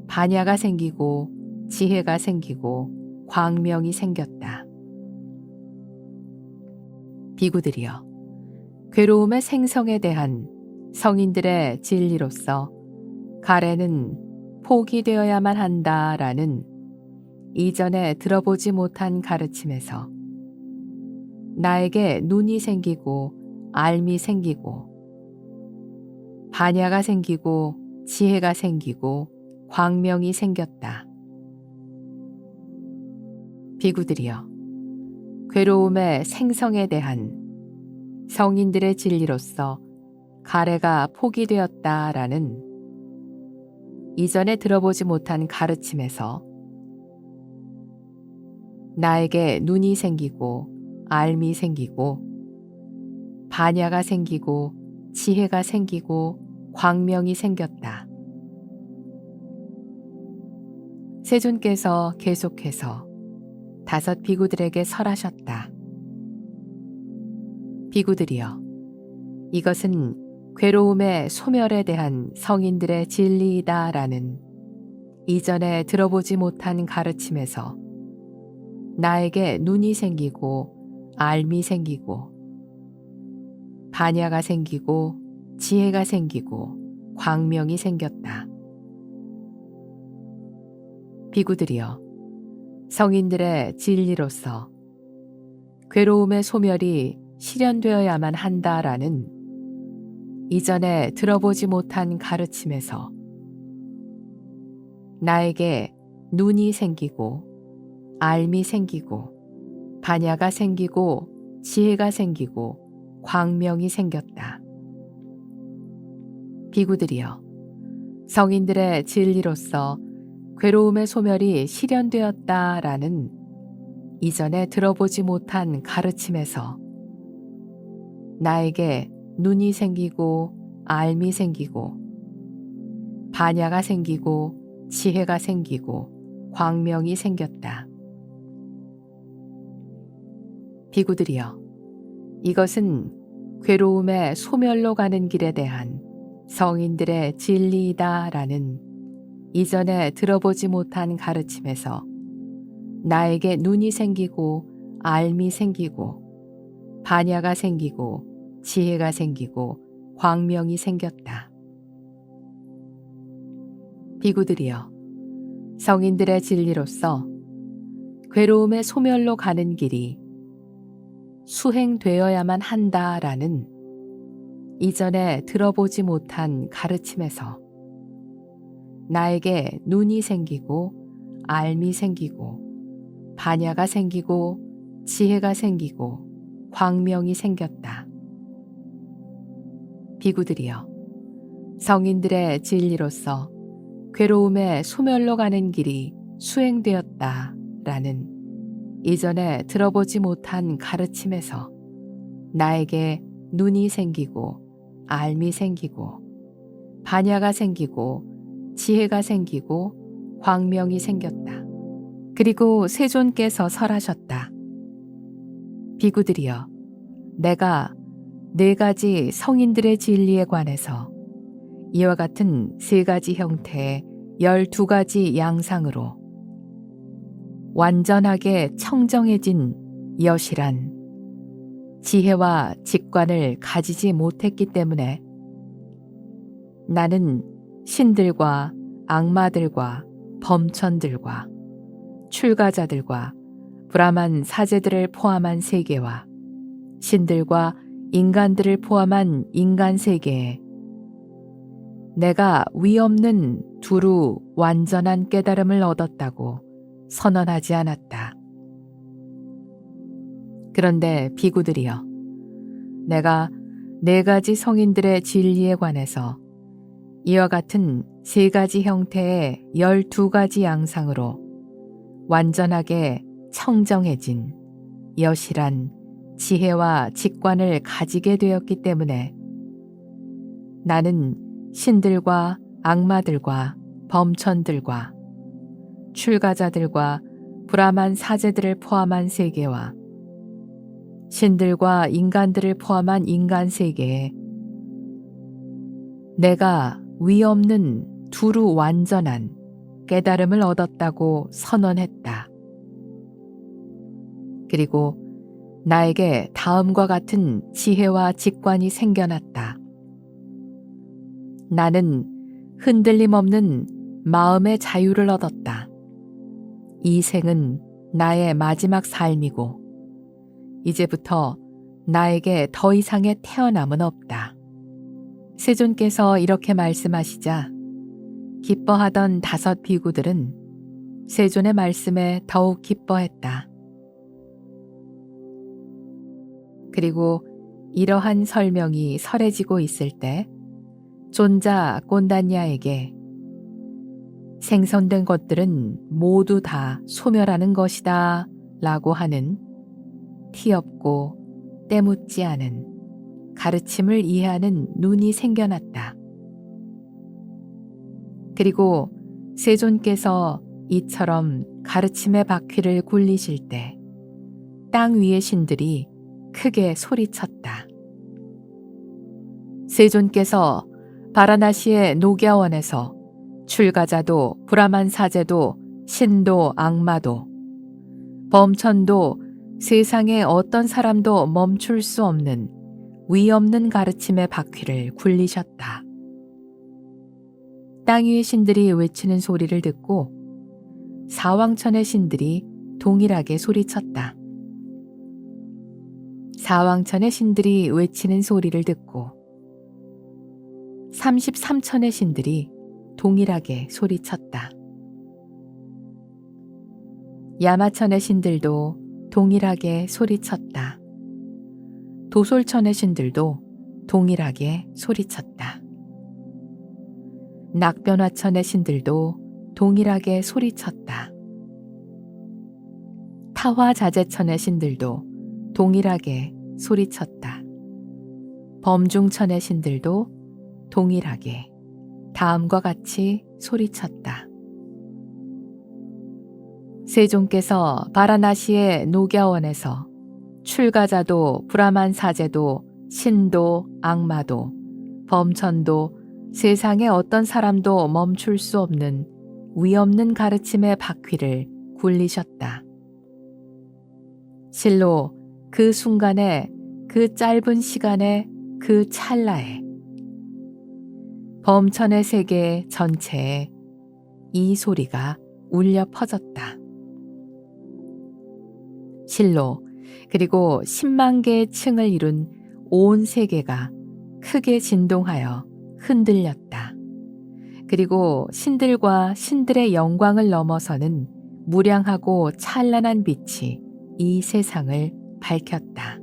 반야가 생기고 지혜가 생기고 광명이 생겼다. 비구들이여, 괴로움의 생성에 대한 성인들의 진리로서 가래는 포기되어야만 한다라는 이전에 들어보지 못한 가르침에서 나에게 눈이 생기고 알미 생기고 반야가 생기고 지혜가 생기고 광명이 생겼다. 비구들이여, 괴로움의 생성에 대한 성인들의 진리로서 가래가 포기되었다라는 이전에 들어보지 못한 가르침에서 나에게 눈이 생기고 알미 생기고 반야가 생기고 지혜가 생기고 광명이 생겼다. 세존께서 계속해서 5 비구들에게 설하셨다. 비구들이여, 이것은 괴로움의 소멸에 대한 성인들의 진리이다 라는 이전에 들어보지 못한 가르침에서 나에게 눈이 생기고 알미 생기고 반야가 생기고 지혜가 생기고 광명이 생겼다. 비구들이여, 성인들의 진리로서 괴로움의 소멸이 실현되어야만 한다라는 이전에 들어보지 못한 가르침에서 나에게 눈이 생기고 알미 생기고 반야가 생기고 지혜가 생기고 광명이 생겼다. 비구들이여, 성인들의 진리로서 괴로움의 소멸이 실현되었다라는 이전에 들어보지 못한 가르침에서 나에게 눈이 생기고 알미 생기고 반야가 생기고 지혜가 생기고 광명이 생겼다. 비구들이여, 이것은 괴로움의 소멸로 가는 길에 대한 성인들의 진리이다 라는 이전에 들어보지 못한 가르침에서 나에게 눈이 생기고 알미 생기고 반야가 생기고 지혜가 생기고 광명이 생겼다. 비구들이여, 성인들의 진리로서 괴로움의 소멸로 가는 길이 수행되어야만 한다라는 이전에 들어보지 못한 가르침에서 나에게 눈이 생기고 알미 생기고 반야가 생기고 지혜가 생기고 광명이 생겼다. 비구들이여, 성인들의 진리로서 괴로움의 소멸로 가는 길이 수행되었다 라는 이전에 들어보지 못한 가르침에서 나에게 눈이 생기고 알미 생기고 반야가 생기고 지혜가 생기고 광명이 생겼다. 그리고 세존께서 설하셨다. 비구들이여, 내가 4가지 성인들의 진리에 관해서 이와 같은 3가지 형태의 12가지 양상으로 완전하게 청정해진 여실한 지혜와 직관을 가지지 못했기 때문에 나는 신들과 악마들과 범천들과 출가자들과 브라만 사제들을 포함한 세계와 신들과 인간들을 포함한 인간 세계에 내가 위없는 두루 완전한 깨달음을 얻었다고 선언하지 않았다. 그런데 비구들이여, 내가 4가지 성인들의 진리에 관해서 이와 같은 3가지 형태의 12가지 양상으로 완전하게 청정해진 여실한 지혜와 직관을 가지게 되었기 때문에 나는 신들과 악마들과 범천들과 출가자들과 브라만 사제들을 포함한 세계와 신들과 인간들을 포함한 인간 세계에 내가 위없는 두루 완전한 깨달음을 얻었다고 선언했다. 그리고 나에게 다음과 같은 지혜와 직관이 생겨났다. 나는 흔들림 없는 마음의 자유를 얻었다. 이 생은 나의 마지막 삶이고 이제부터 나에게 더 이상의 태어남은 없다. 세존께서 이렇게 말씀하시자 기뻐하던 5 비구들은 세존의 말씀에 더욱 기뻐했다. 그리고 이러한 설명이 설해지고 있을 때 존자 꼰단야에게 생성된 것들은 모두 다 소멸하는 것이다 라고 하는 티없고 때묻지 않은 가르침을 이해하는 눈이 생겨났다. 그리고 세존께서 이처럼 가르침의 바퀴를 굴리실 때 땅 위의 신들이 크게 소리쳤다. 세존께서 바라나시의 녹야원에서 출가자도 브라만 사제도 신도 악마도 범천도 세상의 어떤 사람도 멈출 수 없는 위없는 가르침의 바퀴를 굴리셨다. 땅 위의 신들이 외치는 소리를 듣고 사왕천의 신들이 동일하게 소리쳤다. 사왕천의 신들이 외치는 소리를 듣고 33천의 신들이 동일하게 소리쳤다. 야마천의 신들도 동일하게 소리쳤다. 도솔천의 신들도 동일하게 소리쳤다. 낙변화천의 신들도 동일하게 소리쳤다. 타화자재천의 신들도 동일하게 소리쳤다. 범중천의 신들도 동일하게 다음과 같이 소리쳤다. 세존께서 바라나시의 녹야원에서 출가자도 브라만 사제도 신도 악마도 범천도 세상의 어떤 사람도 멈출 수 없는 위없는 가르침의 바퀴를 굴리셨다. 실로 그 순간에 그 짧은 시간에 그 찰나에 범천의 세계 전체에 이 소리가 울려 퍼졌다. 실로 그리고 10만 개의 층을 이룬 온 세계가 크게 진동하여 흔들렸다. 그리고 신들과 신들의 영광을 넘어서는 무량하고 찬란한 빛이 이 세상을 밝혔다.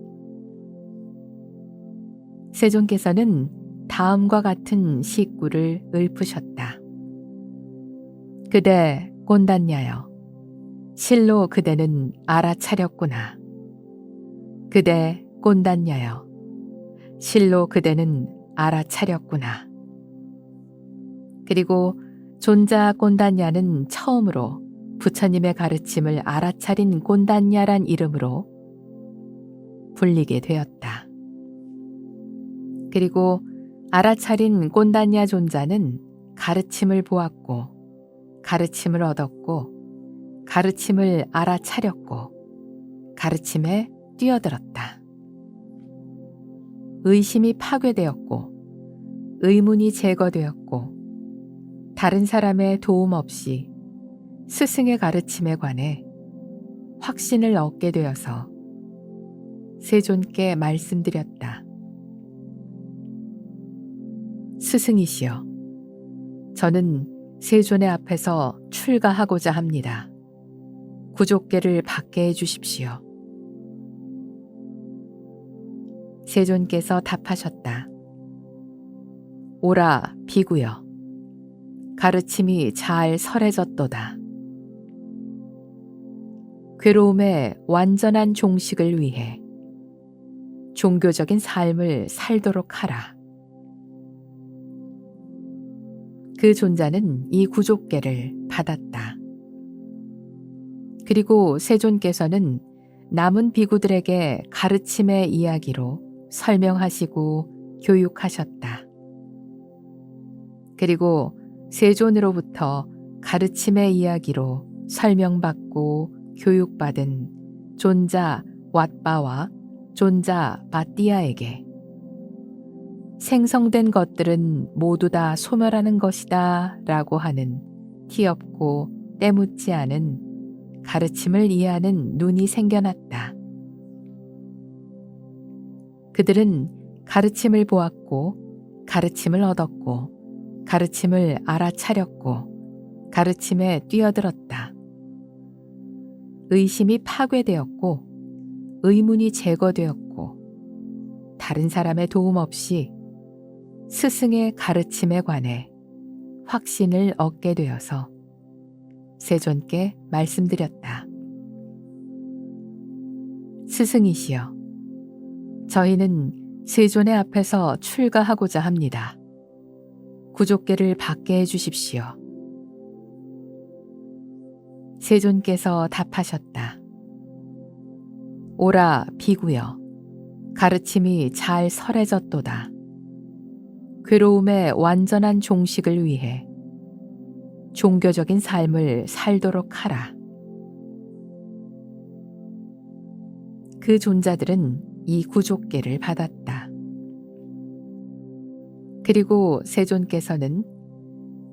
세존께서는 다음과 같은 식구를 읊으셨다. 그대 꼰단냐여, 실로 그대는 알아차렸구나. 그대 꼰단냐여, 실로 그대는 알아차렸구나. 그리고 존자 꼰단냐는 처음으로 부처님의 가르침을 알아차린 꼰단냐란 이름으로 불리게 되었다. 그리고 알아차린 꼰단냐 존자는 가르침을 보았고 가르침을 얻었고 가르침을 알아차렸고 가르침에 뛰어들었다. 의심이 파괴되었고 의문이 제거되었고 다른 사람의 도움 없이 스승의 가르침에 관해 확신을 얻게 되어서 세존께 말씀드렸다. 스승이시여, 저는 세존의 앞에서 출가하고자 합니다. 구족계를 받게 해주십시오. 세존께서 답하셨다. 오라 비구여, 가르침이 잘 설해졌도다. 괴로움의 완전한 종식을 위해 종교적인 삶을 살도록 하라. 그 존자는 이 구족계를 받았다. 그리고 세존께서는 남은 비구들에게 가르침의 이야기로 설명하시고 교육하셨다. 그리고 세존으로부터 가르침의 이야기로 설명받고 교육받은 존자 왓바와 존자 바띠아에게 생성된 것들은 모두 다 소멸하는 것이다 라고 하는 티없고 때묻지 않은 가르침을 이해하는 눈이 생겨났다. 그들은 가르침을 보았고 가르침을 얻었고 가르침을 알아차렸고 가르침에 뛰어들었다. 의심이 파괴되었고 의문이 제거되었고 다른 사람의 도움 없이 스승의 가르침에 관해 확신을 얻게 되어서 세존께 말씀드렸다. 스승이시여, 저희는 세존의 앞에서 출가하고자 합니다. 구족계를 받게 해주십시오. 세존께서 답하셨다. 오라 비구여, 가르침이 잘 설해졌도다. 괴로움의 완전한 종식을 위해 종교적인 삶을 살도록 하라. 그 존자들은 이 구족계를 받았다. 그리고 세존께서는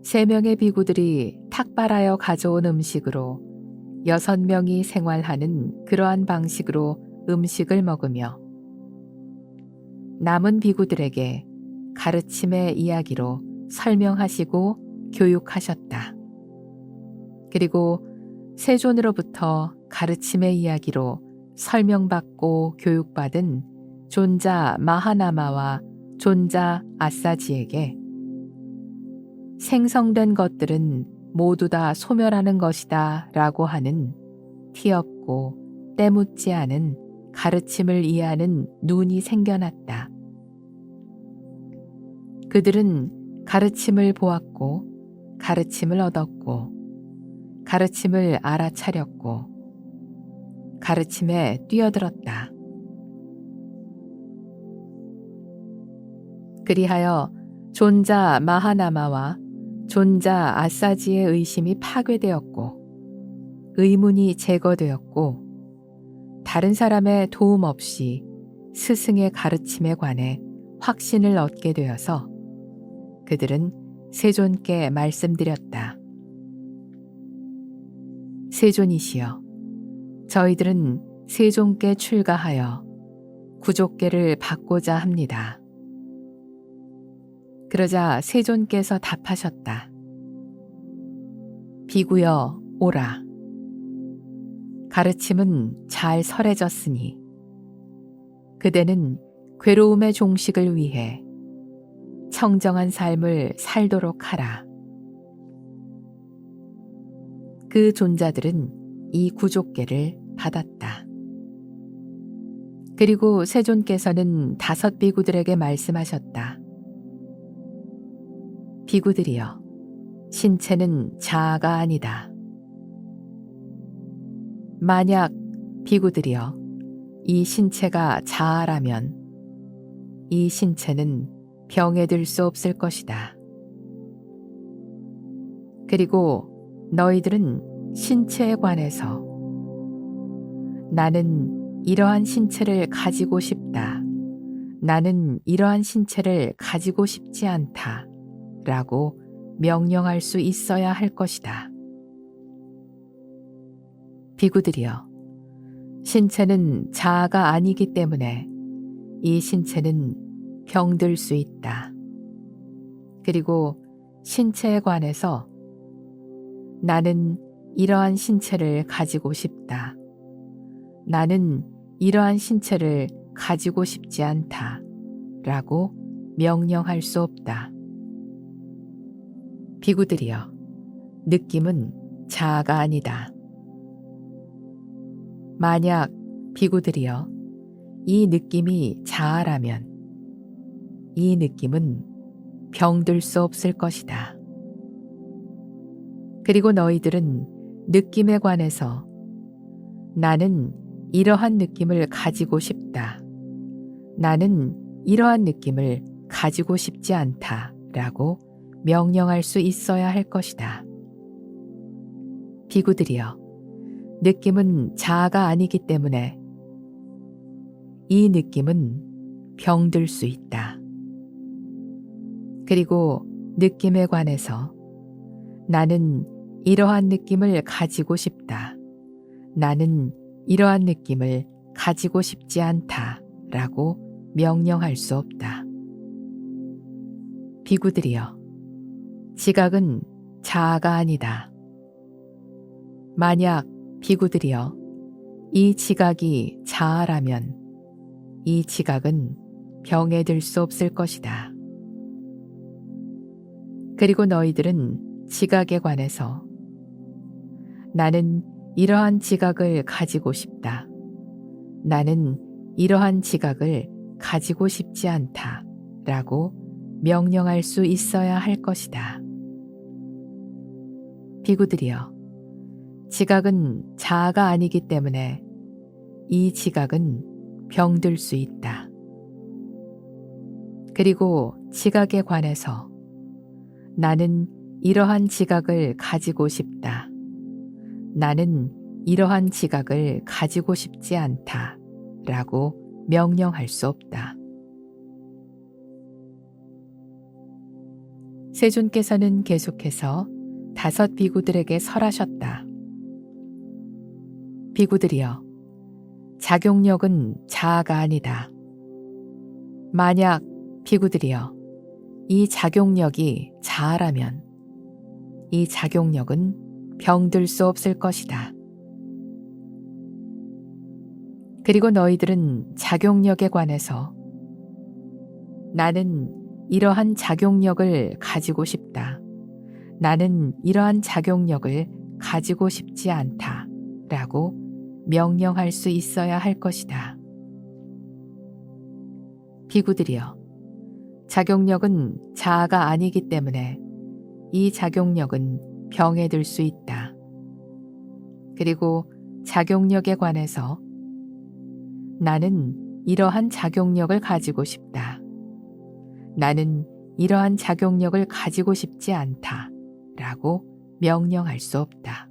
3명의 비구들이 탁발하여 가져온 음식으로 6명이 생활하는 그러한 방식으로 음식을 먹으며 남은 비구들에게 가르침의 이야기로 설명하시고 교육하셨다. 그리고 세존으로부터 가르침의 이야기로 설명받고 교육받은 존자 마하나마와 존자 아사지에게 생성된 것들은 모두 다 소멸하는 것이다 라고 하는 티없고 때묻지 않은 가르침을 이해하는 눈이 생겨났다. 그들은 가르침을 보았고 가르침을 얻었고 가르침을 알아차렸고 가르침에 뛰어들었다. 그리하여 존자 마하나마와 존자 아사지의 의심이 파괴되었고 의문이 제거되었고 다른 사람의 도움 없이 스승의 가르침에 관해 확신을 얻게 되어서 그들은 세존께 말씀드렸다. 세존이시여, 저희들은 세존께 출가하여 구족계를 받고자 합니다. 그러자 세존께서 답하셨다. 비구여 오라. 가르침은 잘 설해졌으니 그대는 괴로움의 종식을 위해 청정한 삶을 살도록 하라. 그 존자들은 이 구족계를 받았다. 그리고 세존께서는 5 비구들에게 말씀하셨다. 비구들이여, 신체는 자아가 아니다. 만약 비구들이여, 이 신체가 자아라면 이 신체는 병에 들 수 없을 것이다. 그리고 너희들은 신체에 관해서 나는 이러한 신체를 가지고 싶다. 나는 이러한 신체를 가지고 싶지 않다. 라고 명령할 수 있어야 할 것이다. 비구들이여, 신체는 자아가 아니기 때문에 이 신체는 병들 수 있다. 그리고 신체에 관해서 나는 이러한 신체를 가지고 싶다. 나는 이러한 신체를 가지고 싶지 않다. 라고 명령할 수 없다. 비구들이여, 느낌은 자아가 아니다. 만약 비구들이여, 이 느낌이 자아라면 이 느낌은 병들 수 없을 것이다. 그리고 너희들은 느낌에 관해서 나는 이러한 느낌을 가지고 싶다. 나는 이러한 느낌을 가지고 싶지 않다. 라고 명령할 수 있어야 할 것이다. 비구들이여, 느낌은 자아가 아니기 때문에 이 느낌은 병들 수 있다. 그리고 느낌에 관해서 나는 이러한 느낌을 가지고 싶다. 나는 이러한 느낌을 가지고 싶지 않다. 라고 명령할 수 없다. 비구들이여, 지각은 자아가 아니다. 만약 비구들이여, 이 지각이 자아라면 이 지각은 병에 들 수 없을 것이다. 그리고 너희들은 지각에 관해서 나는 이러한 지각을 가지고 싶다. 나는 이러한 지각을 가지고 싶지 않다. 라고 명령할 수 있어야 할 것이다. 비구들이여, 지각은 자아가 아니기 때문에 이 지각은 병들 수 있다. 그리고 지각에 관해서 나는 이러한 지각을 가지고 싶다. 나는 이러한 지각을 가지고 싶지 않다. 라고 명령할 수 없다. 세존께서는 계속해서 5 비구들에게 설하셨다. 비구들이여, 작용력은 자아가 아니다. 만약 비구들이여, 이 작용력이 자아라면 이 작용력은 병들 수 없을 것이다. 그리고 너희들은 작용력에 관해서 나는 이러한 작용력을 가지고 싶다. 나는 이러한 작용력을 가지고 싶지 않다. 라고 명령할 수 있어야 할 것이다. 비구들이여, 작용력은 자아가 아니기 때문에 이 작용력은 병에 들 수 있다. 그리고 작용력에 관해서 나는 이러한 작용력을 가지고 싶다. 나는 이러한 작용력을 가지고 싶지 않다. 라고 명령할 수 없다.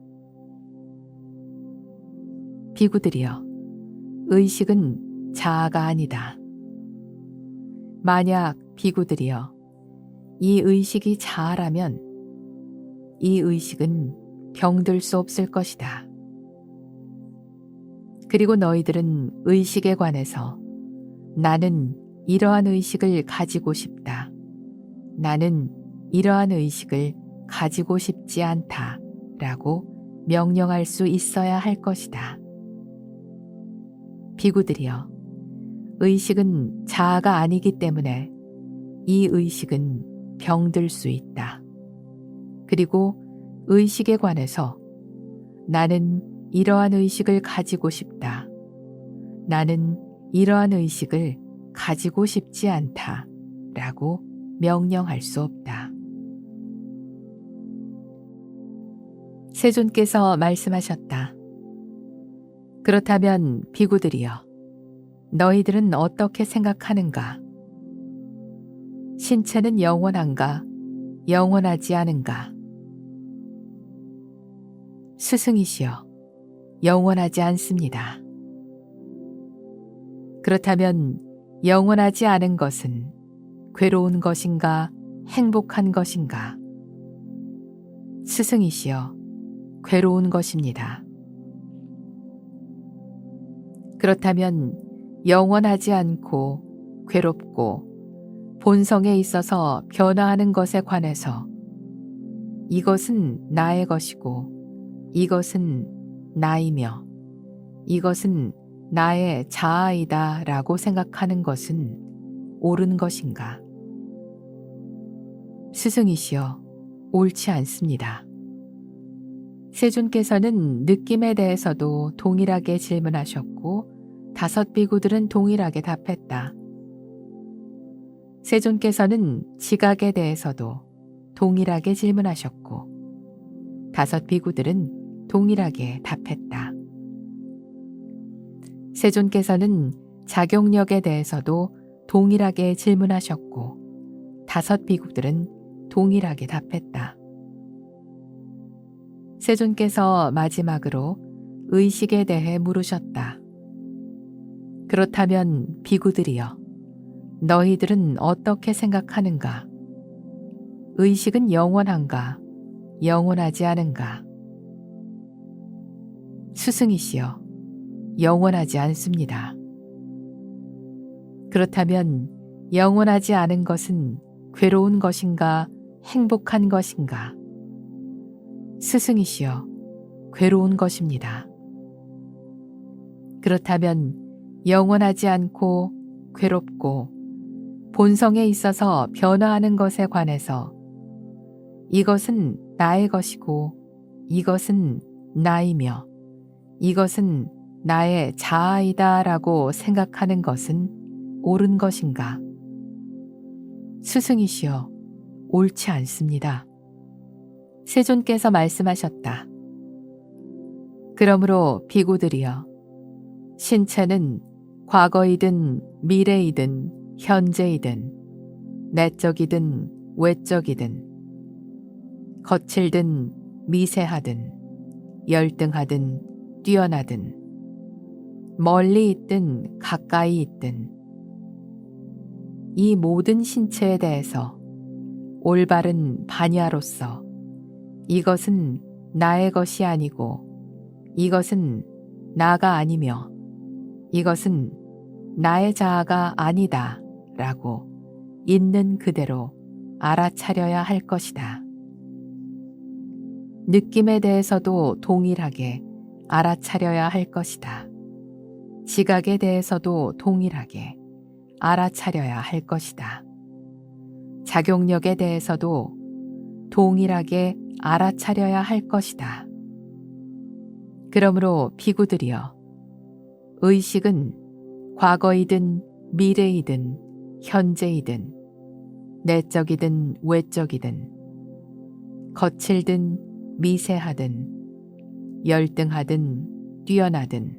비구들이여, 의식은 자아가 아니다. 만약 비구들이여, 이 의식이 자아라면 이 의식은 병들 수 없을 것이다. 그리고 너희들은 의식에 관해서 나는 이러한 의식을 가지고 싶다. 나는 이러한 의식을 가지고 싶지 않다 라고 명령할 수 있어야 할 것이다. 비구들이여, 의식은 자아가 아니기 때문에 이 의식은 병들 수 있다. 그리고 의식에 관해서 나는 이러한 의식을 가지고 싶다. 나는 이러한 의식을 가지고 싶지 않다 라고 명령할 수 없다. 세존께서 말씀하셨다. 그렇다면 비구들이여, 너희들은 어떻게 생각하는가? 신체는 영원한가? 영원하지 않은가? 스승이시여, 영원하지 않습니다. 그렇다면 영원하지 않은 것은 괴로운 것인가? 행복한 것인가? 스승이시여, 괴로운 것입니다. 그렇다면 영원하지 않고 괴롭고 본성에 있어서 변화하는 것에 관해서 이것은 나의 것이고 이것은 나이며 이것은 나의 자아이다 라고 생각하는 것은 옳은 것인가? 스승이시여, 옳지 않습니다. 세존께서는 느낌에 대해서도 동일하게 질문하셨고 5 비구들은 동일하게 답했다. 세존께서는 지각에 대해서도 동일하게 질문하셨고 5 비구들은 동일하게 답했다. 세존께서는 작용력에 대해서도 동일하게 질문하셨고 5 비구들은 동일하게 답했다. 세존께서 마지막으로 의식에 대해 물으셨다. 그렇다면 비구들이여, 너희들은 어떻게 생각하는가? 의식은 영원한가? 영원하지 않은가? 스승이시여, 영원하지 않습니다. 그렇다면 영원하지 않은 것은 괴로운 것인가? 행복한 것인가? 스승이시여, 괴로운 것입니다. 그렇다면 영원하지 않고 괴롭고 본성에 있어서 변화하는 것에 관해서 이것은 나의 것이고 이것은 나이며 이것은 나의 자아이다 라고 생각하는 것은 옳은 것인가? 스승이시여, 옳지 않습니다. 세존께서 말씀하셨다. 그러므로 비구들이여, 신체는 과거이든 미래이든 현재이든 내적이든 외적이든 거칠든 미세하든 열등하든 뛰어나든 멀리 있든 가까이 있든 이 모든 신체에 대해서 올바른 반야로서 이것은 나의 것이 아니고 이것은 나가 아니며 이것은 나의 자아가 아니다 라고 있는 그대로 알아차려야 할 것이다. 느낌에 대해서도 동일하게 알아차려야 할 것이다. 지각에 대해서도 동일하게 알아차려야 할 것이다. 작용력에 대해서도 동일하게 알아차려야 할 것이다. 그러므로 비구들이여, 의식은 과거이든 미래이든 현재이든 내적이든 외적이든 거칠든 미세하든 열등하든 뛰어나든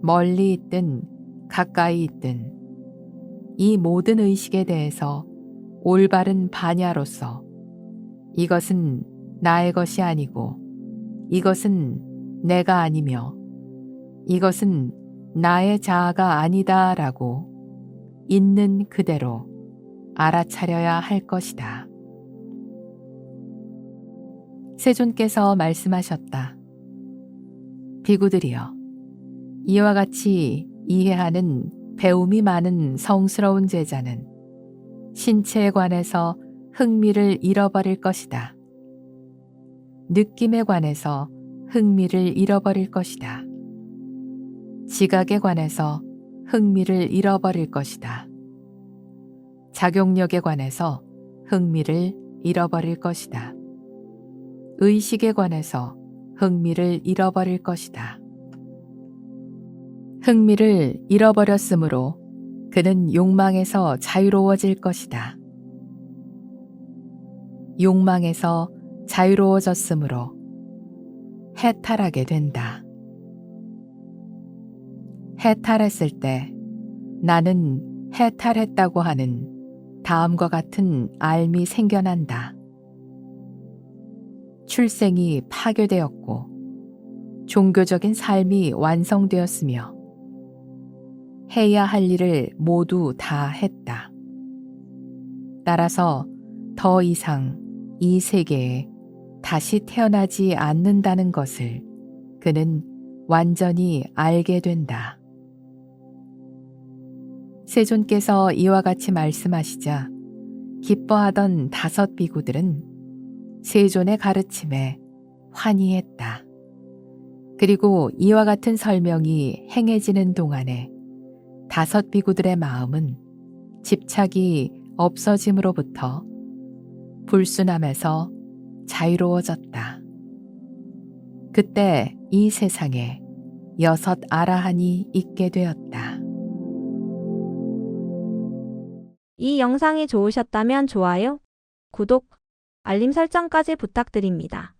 멀리 있든 가까이 있든 이 모든 의식에 대해서 올바른 반야로서 이것은 나의 것이 아니고 이것은 내가 아니며 이것은 나의 자아가 아니다 라고 있는 그대로 알아차려야 할 것이다. 세존께서 말씀하셨다. 비구들이여, 이와 같이 이해하는 배움이 많은 성스러운 제자는 신체에 관해서 흥미를 잃어버릴 것이다. 느낌에 관해서 흥미를 잃어버릴 것이다. 지각에 관해서 흥미를 잃어버릴 것이다. 작용력에 관해서 흥미를 잃어버릴 것이다. 의식에 관해서 흥미를 잃어버릴 것이다. 흥미를 잃어버렸으므로 그는 욕망에서 자유로워질 것이다. 욕망에서 자유로워졌으므로 해탈하게 된다. 해탈했을 때 나는 해탈했다고 하는 다음과 같은 알미 생겨난다. 출생이 파괴되었고 종교적인 삶이 완성되었으며 해야 할 일을 모두 다 했다. 따라서 더 이상 이 세계에 다시 태어나지 않는다는 것을 그는 완전히 알게 된다. 세존께서 이와 같이 말씀하시자 기뻐하던 5 비구들은 세존의 가르침에 환희했다. 그리고 이와 같은 설명이 행해지는 동안에 5 비구들의 마음은 집착이 없어짐으로부터 불순함에서 자유로워졌다. 그때 이 세상에 6 아라한이 있게 되었다. 이 영상이 좋으셨다면 좋아요, 구독, 알림 설정까지 부탁드립니다.